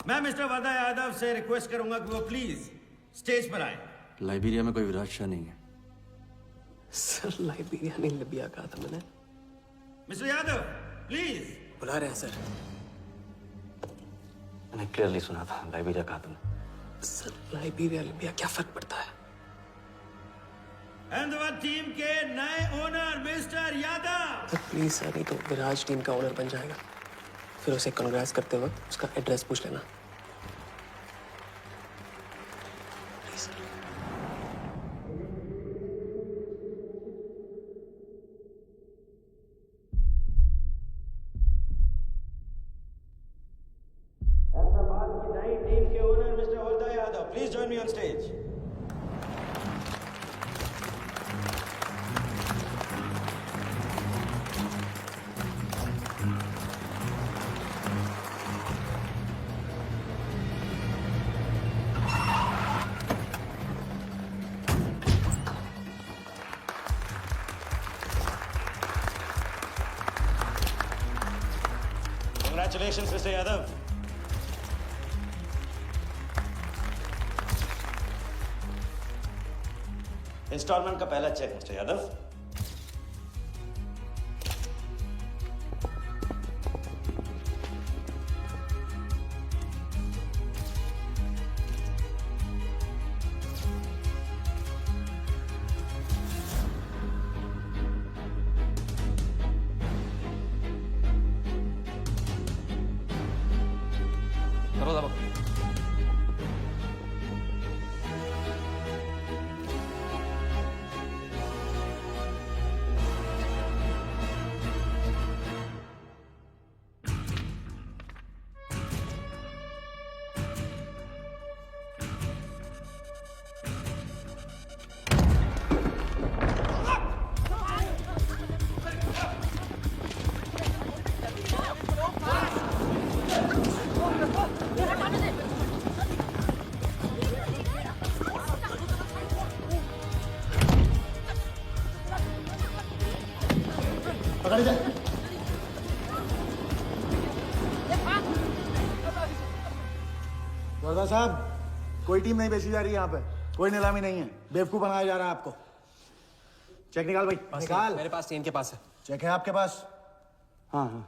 मैं मिस्टर वर्दा यादव से रिक्वेस्ट करूंगा कि वो प्लीज स्टेज पर आए। लाइबेरिया में कोई विराज शाह नहीं है। सर लाइबेरिया नहीं लिबिया कहा था मैंने। Mister Yadav please. बुला रहे हैं सर। मैंने क्लियरली सुना था लाइबेरिया कहा तुमने। सर लाइबेरिया लिबिया क्या फर्क पड़ता है? अहमदाबाद टीम के नए owner mister Yadav. Sir please sir, नहीं तो विराज टीम का ओनर बन जाएगा। फिर उसे कांग्रेस करते वक्त उसका एड्रेस पूछ लेना। अहमदाबाद की नई टीम के owner mister Varda Yadav, please join me on stage. Congratulations, Mr. Yadav. Instalment का पहला चेक मिस्टर यादव। करो दबा। पकड़ जा। वर्दा साहब, कोई टीम नहीं बेची जा रही यहाँ पे, कोई नीलामी नहीं है। बेवकूफ बनाया जा रहा है आपको। चेक निकाल भाई, निकाल। मेरे पास इनके पास है। चेक है आपके पास? हाँ हाँ।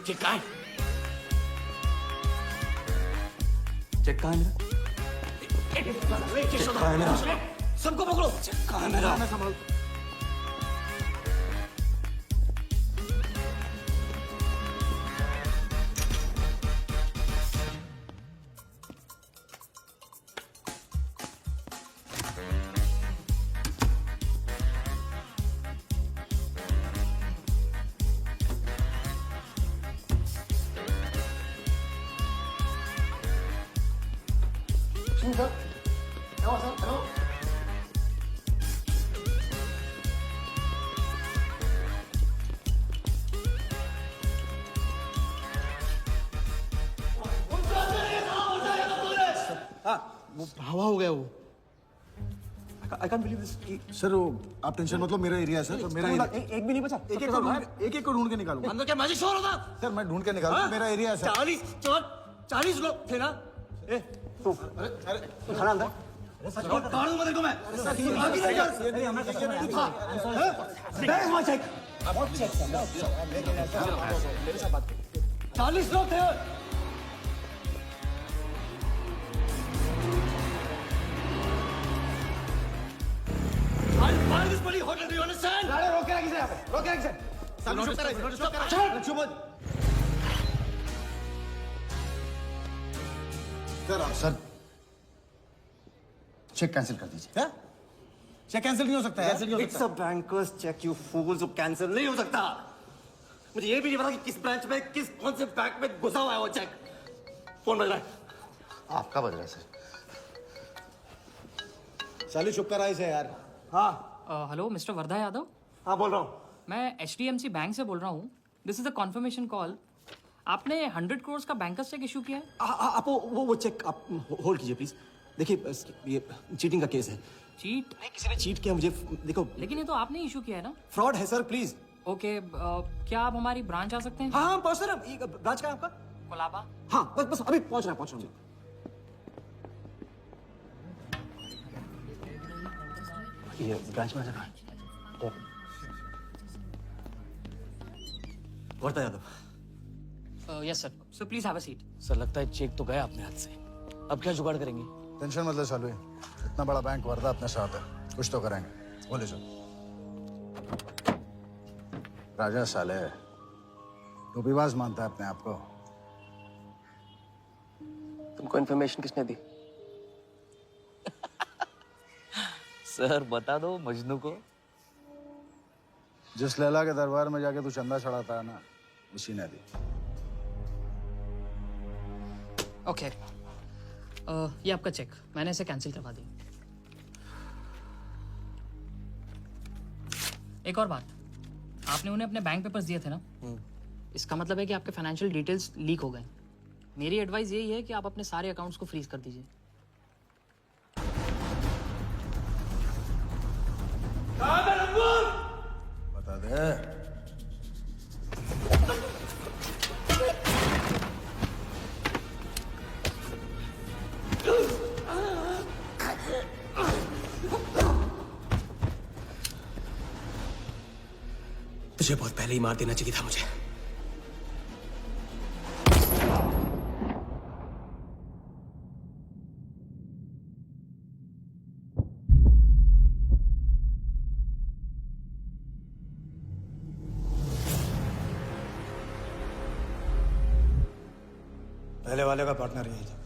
चेक कहाँ है? चेक कहाँ है मेरा? चेक कहाँ है मेरा? सबको पकड़ो। चेक कहाँ है मेरा? संभाल। हवा हो गया वो। I can't believe this. Sir वो आप टेंशन मतलब मेरा एरिया है सर, तो मेरा एक भी नहीं बचा। एक को ढूंढ के निकालूंगा। अंदर क्या मैजिक शो हो रहा था? सर मैं ढूंढ के निकालूंगा, मेरा एरिया है सर। 40 लोग थे ना? खड़ा अंदर। कानून बदल को मैं। चेक 40 लोग थे। रोके रखिए यहाँ पे, रोके रखिए। सर चेक कैंसिल कर दीजिए। चेक कैंसिल नहीं हो सकता है। It's a banker's cheque, you fools, cancel नहीं हो सकता। मुझे ये भी नहीं पता कि किस ब्रांच में, कौन से बैंक में घुसा हुआ है वो चेक। फोन बज रहा है। आपका बज रहा है सर। साली चुप कर आई से यार। हाँ हेलो मिस्टर वर्धा यादव। हाँ बोल रहा हूँ। मैं HDMC बैंक से बोल रहा हूँ। This is a confirmation call. आपने 100 करोड़ का बैंकर्स चेक इशू किया है? आप वो चेक आप होल्ड कीजिए प्लीज। देखिए ये चीटिंग का केस है। चीट? नहीं, किसी ने चीट किया मुझे। देखो लेकिन ये तो आपने इशू किया है ना। फ्रॉड है सर, प्लीज। ओके क्या आप हमारी ब्रांच आ सकते हैं? हाँ पहुंच रहे हैं। ब्रांच का है आपका? कोलाबा। हाँ बस अभी पहुंच रहा हूँ। ये ब्रांच मैनेजर है। Wardha Yadav. Yes sir. So please have a seat. Sir लगता है चेक तो गया अपने हाथ से। अब क्या जुगाड़ करेंगे? टेंशन मत लो सालू, इतना बड़ा बैंक वर्धा अपने साथ है, कुछ तो करेंगे। बोले सर। राजा साले टोपीबाज मानता है अपने आप को। तुमको इन्फॉर्मेशन किसने दी? सर बता दो मजनू को। जिस लैला के दरबार में जाके तू चंदा चढ़ाता है ना, उसी ने दी। ओके ये आपका चेक, मैंने इसे कैंसिल करवा दिया। एक और बात, आपने उन्हें अपने बैंक पेपर्स दिए थे ना, इसका मतलब है कि आपके फाइनेंशियल डिटेल्स लीक हो गए। मेरी एडवाइस यही है कि आप अपने सारे अकाउंट्स को फ्रीज कर दीजिए। बता दे। तुझे बहुत पहले ही मार देना चाहिए था मुझे। पहले वाले का पार्टनर यही था।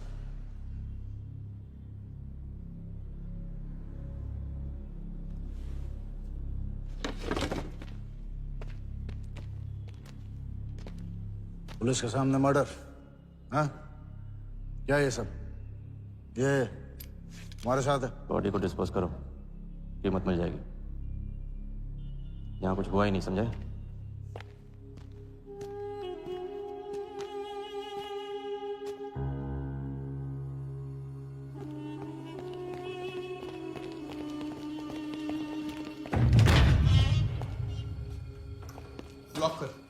पुलिस के सामने मर्डर? हाँ क्या ये सब? ये हमारे साथ है। बॉडी को डिस्पोज करो, कीमत मिल जाएगी। यहाँ कुछ हुआ ही नहीं, समझे? लॉक कर।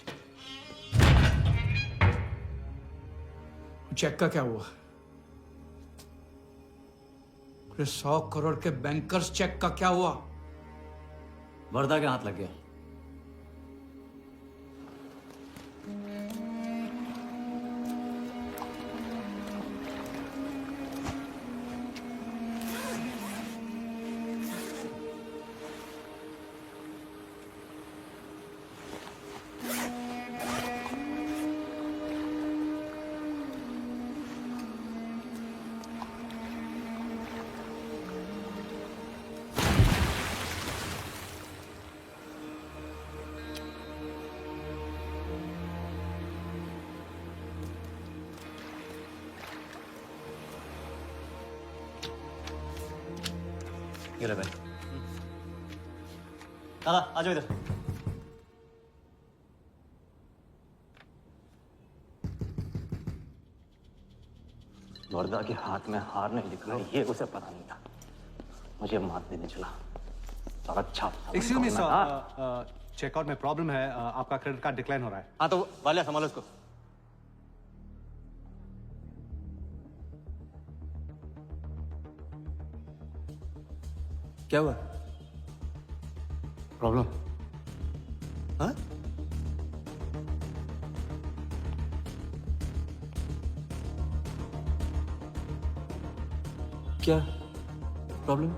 चेक का क्या हुआ? 100 करोड़ के बैंकर्स चेक का क्या हुआ? वर्धा के हाथ लग गया। ये ले भाई। दादा आ जाओ इधर। वर्धा के हाथ में हार नहीं दिखा, ये उसे पता नहीं था। मुझे मात देने चला। साला छाप। एक्सक्यूज मी सर, चेकआउट में प्रॉब्लम है। आपका क्रेडिट कार्ड डिक्लाइन हो रहा है। हाँ तो वाले संभालो इसको। क्या हुआ? प्रॉब्लम? हाँ? क्या प्रॉब्लम?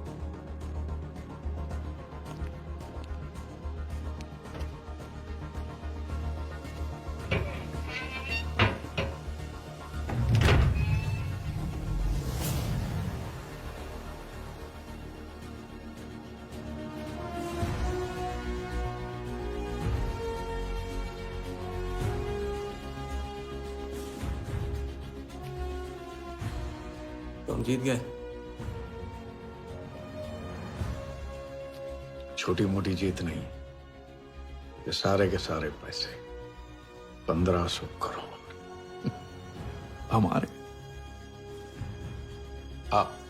तुम जीत गए। छोटी मोटी जीत नहीं, ये सारे के सारे पैसे 1500 करोड़ हमारे। आप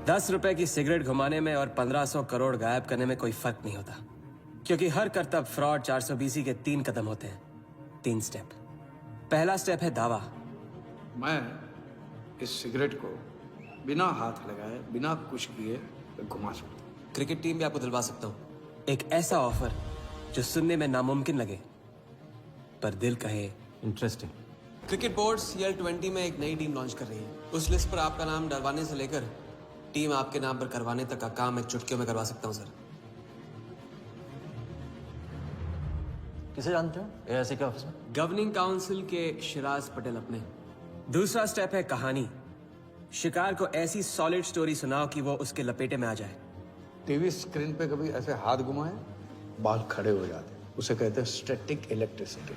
₹10 की सिगरेट घुमाने में और 1500 करोड़ गायब करने में कोई फर्क नहीं होता, क्योंकि हर करतब फ्रॉड 420 के 3 कदम होते हैं, 3 स्टेप। पहला स्टेप है दावा। मैं इस सिगरेट को बिना हाथ लगाए, बिना कुछ किए घुमा सकता हूं। क्रिकेट टीम भी आपको दिलवा सकता हूं एक ऐसा ऑफर जो सुनने में नामुमकिन लगे पर दिल कहे इंटरेस्टिंग। क्रिकेट बोर्ड CL20 में एक नई टीम लॉन्च कर रही है। उस लिस्ट पर आपका नाम डलवाने से लेकर टीम आपके नाम पर करवाने तक का काम मैं चुटकियों में करवा सकता हूं सर। किसे जानते हो AIC के ऑफिस में? गवर्निंग काउंसिल के शिराज पटेल अपने। दूसरा स्टेप है कहानी। शिकार को ऐसी सॉलिड स्टोरी सुनाओ कि वो उसके लपेटे में आ जाए। टीवी स्क्रीन पे कभी ऐसे हाथ घुमाए, बाल खड़े हो जाते, उसे कहते हैं static electricity.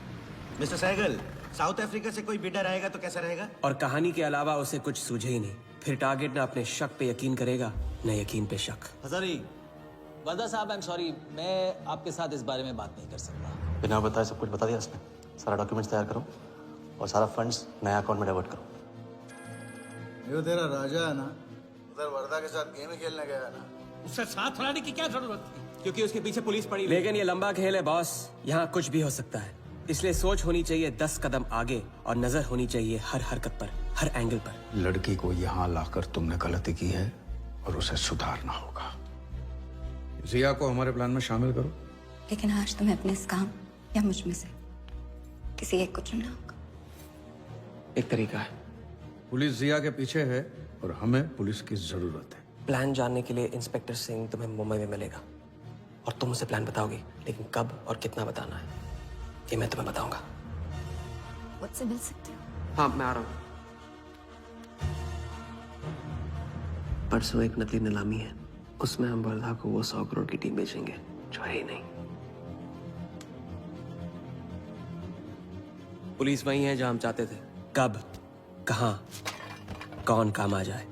Mister Sehgal, South Africa से कोई बिडर आएगा तो कैसा रहेगा? और कहानी के अलावा उसे कुछ सूझे ही नहीं। फिर टारगेट न अपने शक पे यकीन करेगा, न यकीन पे शक। हजारी, वर्दा साहब, आई एम सॉरी, मैं आपके साथ इस बारे में बात नहीं कर सकता। बिना बताए सब कुछ बता दिया उसने। सारा डॉक्यूमेंट्स तैयार करो और सारा फंड्स नया अकाउंट में डाइवर्ट करो। जो तेरा राजा है ना, उधर वर्दा के साथ गेम ही खेलने गया ना। उससे साथ लाने की क्या जरूरत थी? क्योंकि उसके पीछे पुलिस पड़ी। लेकिन ये लंबा खेल है बॉस, यहाँ कुछ भी हो सकता है। इसलिए सोच होनी चाहिए 10 कदम आगे और नजर होनी चाहिए हर हरकत पर, हर एंगल पर। लड़की को यहाँ लाकर तुमने गलती की है और उसे सुधारना होगा। जिया को हमारे प्लान में शामिल करो। लेकिन आज तुम्हें अपने इस काम या मुझ में से किसी एक को चुनना होगा। एक तरीका है। पुलिस जिया के पीछे है और हमें पुलिस की जरूरत है। प्लान जानने के लिए इंस्पेक्टर सिंह तुम्हें मुंबई में मिलेगा और तुम उसे प्लान बताओगे, लेकिन कब और कितना बताना है ये मैं तुम्हें बताऊंगा। मुझसे मिल सकते हो? हाँ, मैं आ रहा हूँ। परसों एक नकली नीलामी है, उसमें हम वर्धा को वो 100 करोड़ की टीम बेचेंगे जो है ही नहीं। पुलिस वही है जहां हम चाहते थे। कब, कहां, कौन काम आ जाए।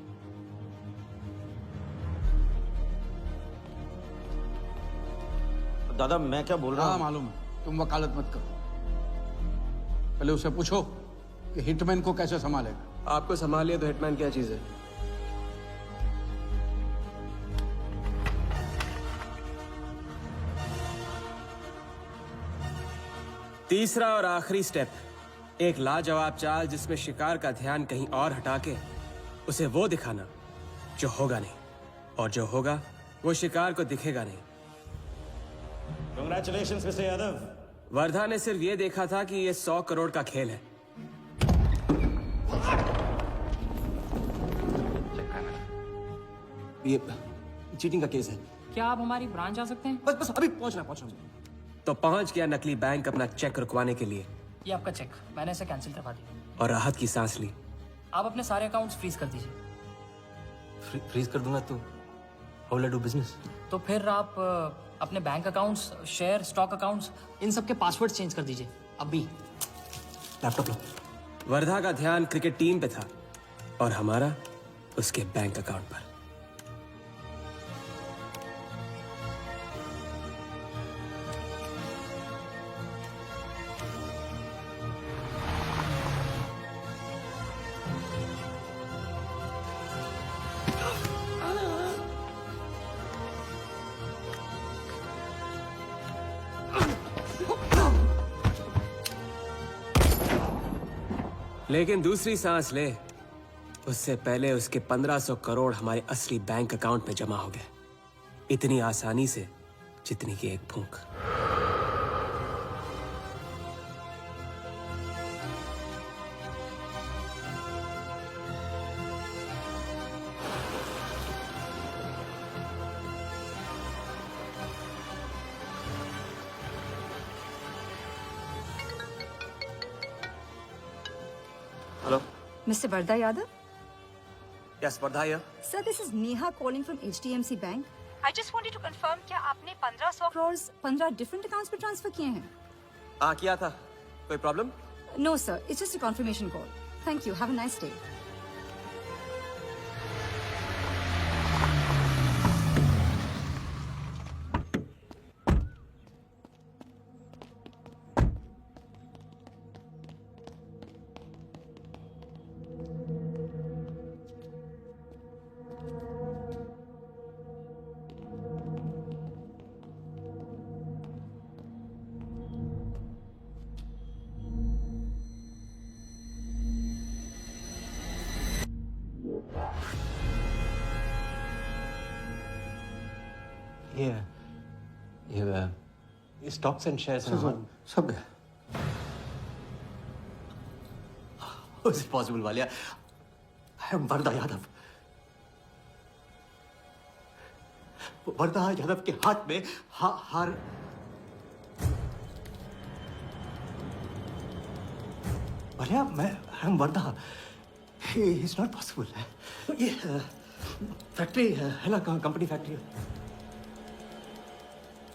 दादा मैं क्या बोल रहा हाँ हूँ? मालूम है, तुम वकालत मत करो। पहले उसे पूछो कि हिटमैन को कैसे संभालेगा। आपको संभालिए तो हिटमैन क्या चीज है? तीसरा और आखिरी स्टेप, एक लाजवाब चाल जिसमें शिकार का ध्यान कहीं और हटा के उसे वो दिखाना जो होगा नहीं, और जो होगा वो शिकार को दिखेगा नहीं। Congratulations, mister Yadav. वर्धा ने सिर्फ ये देखा था कि ये 100 करोड़ का खेल है। ये चीटिंग का केस है। क्या आप हमारी ब्रांच आ सकते हैं? बस अभी पहुंचना। तो पहुंच गया नकली बैंक अपना चेक रुकवाने के लिए। ये आपका चेक, मैंने इसे कैंसिल करवा दिया। और राहत की सांस ली। आप अपने सारे अकाउंट्स फ्रीज कर दीजिए। फ्रीज कर दूंगा तो how will I do business? तो फिर आप अपने bank accounts, share, stock accounts, इन सब के पासवर्ड चेंज कर दीजिए अभी। लैपटॉप लो। वर्धा का ध्यान क्रिकेट टीम पे था और हमारा उसके बैंक अकाउंट पर। लेकिन दूसरी सांस ले, उससे पहले उसके 1500 करोड़ हमारे असली बैंक अकाउंट में जमा हो गए, इतनी आसानी से जितनी कि एक फूंक। Hello Mr. Vardha Yadav? Yes Wardha here. Sir, this is Neha calling from HDMC Bank. I just wanted to confirm क्या आपने 1500 crores 15 different accounts पे ट्रांसफर किए हैं? हाँ किया था, कोई problem? No sir, it's just a confirmation call. Thank you. Have a nice day. ये स्टॉक्स एंड शेयर्स सब गए। How is it possible, Walia? I am Wardha Yadav. Wardha Yadav के हाथ में हार। वालिया, मैं I am Wardha. It's not possible। ये फैक्ट्री है ना, कंपनी फैक्ट्री।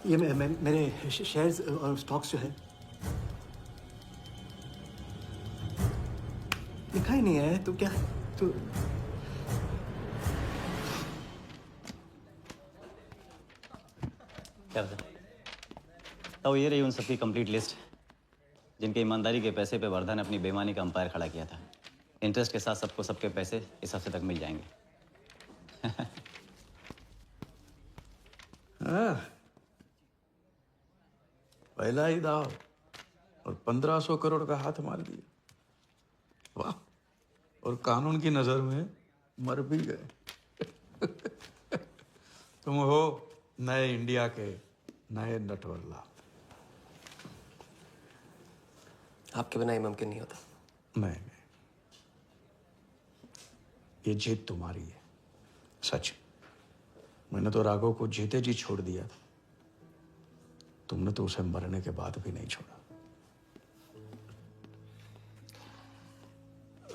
ये मेरे शेयर्स और स्टॉक्स जो है लिखा ही नहीं है। तो क्या तो क्या बता? तो ये रही उन सबकी कंप्लीट लिस्ट जिनके ईमानदारी के पैसे पे वर्धा ने अपनी बेईमानी का अंपायर खड़ा किया था। इंटरेस्ट के साथ सबको सबके पैसे इस हफ्ते तक मिल जाएंगे। पहला ही दाव और 1500 करोड़ का हाथ मार दिया। वाह, और कानून की नजर में मर भी गए। तुम हो नए इंडिया के नए नटवरलाल। आपके बिना ये मुमकिन नहीं होता। नहीं, ये जीत तुम्हारी है, सच। मैंने तो राघव को जीते जी छोड़ दिया था, तुमने तो उसे मरने के बाद भी नहीं छोड़ा।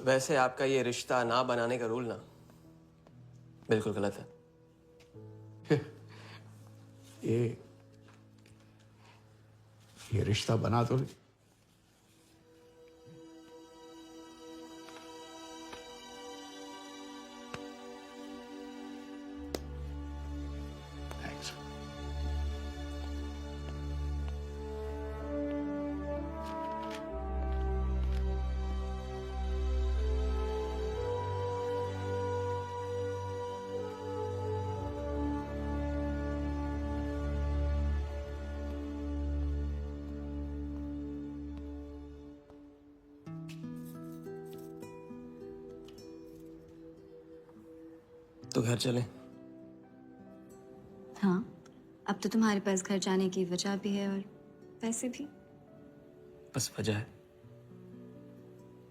वैसे आपका ये रिश्ता ना बनाने का रूल ना बिल्कुल गलत है। ये रिश्ता बना तो तो घर चले। हाँ, अब तो तुम्हारे पास घर जाने की वजह भी है और पैसे भी। बस वजह है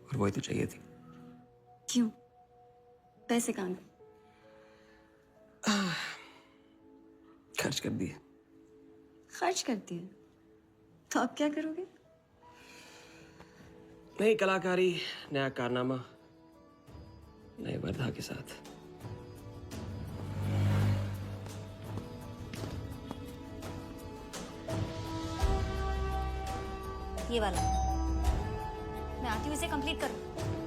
और वही तो चाहिए थी। क्यों? पैसे कहाँ गए? खर्च कर दिए। खर्च कर दिए? तो अब क्या करोगे? नई कलाकारी, नया कारनामा, नए वर्धा के साथ। ये वाला मैं आती हूँ, इसे कंप्लीट करो।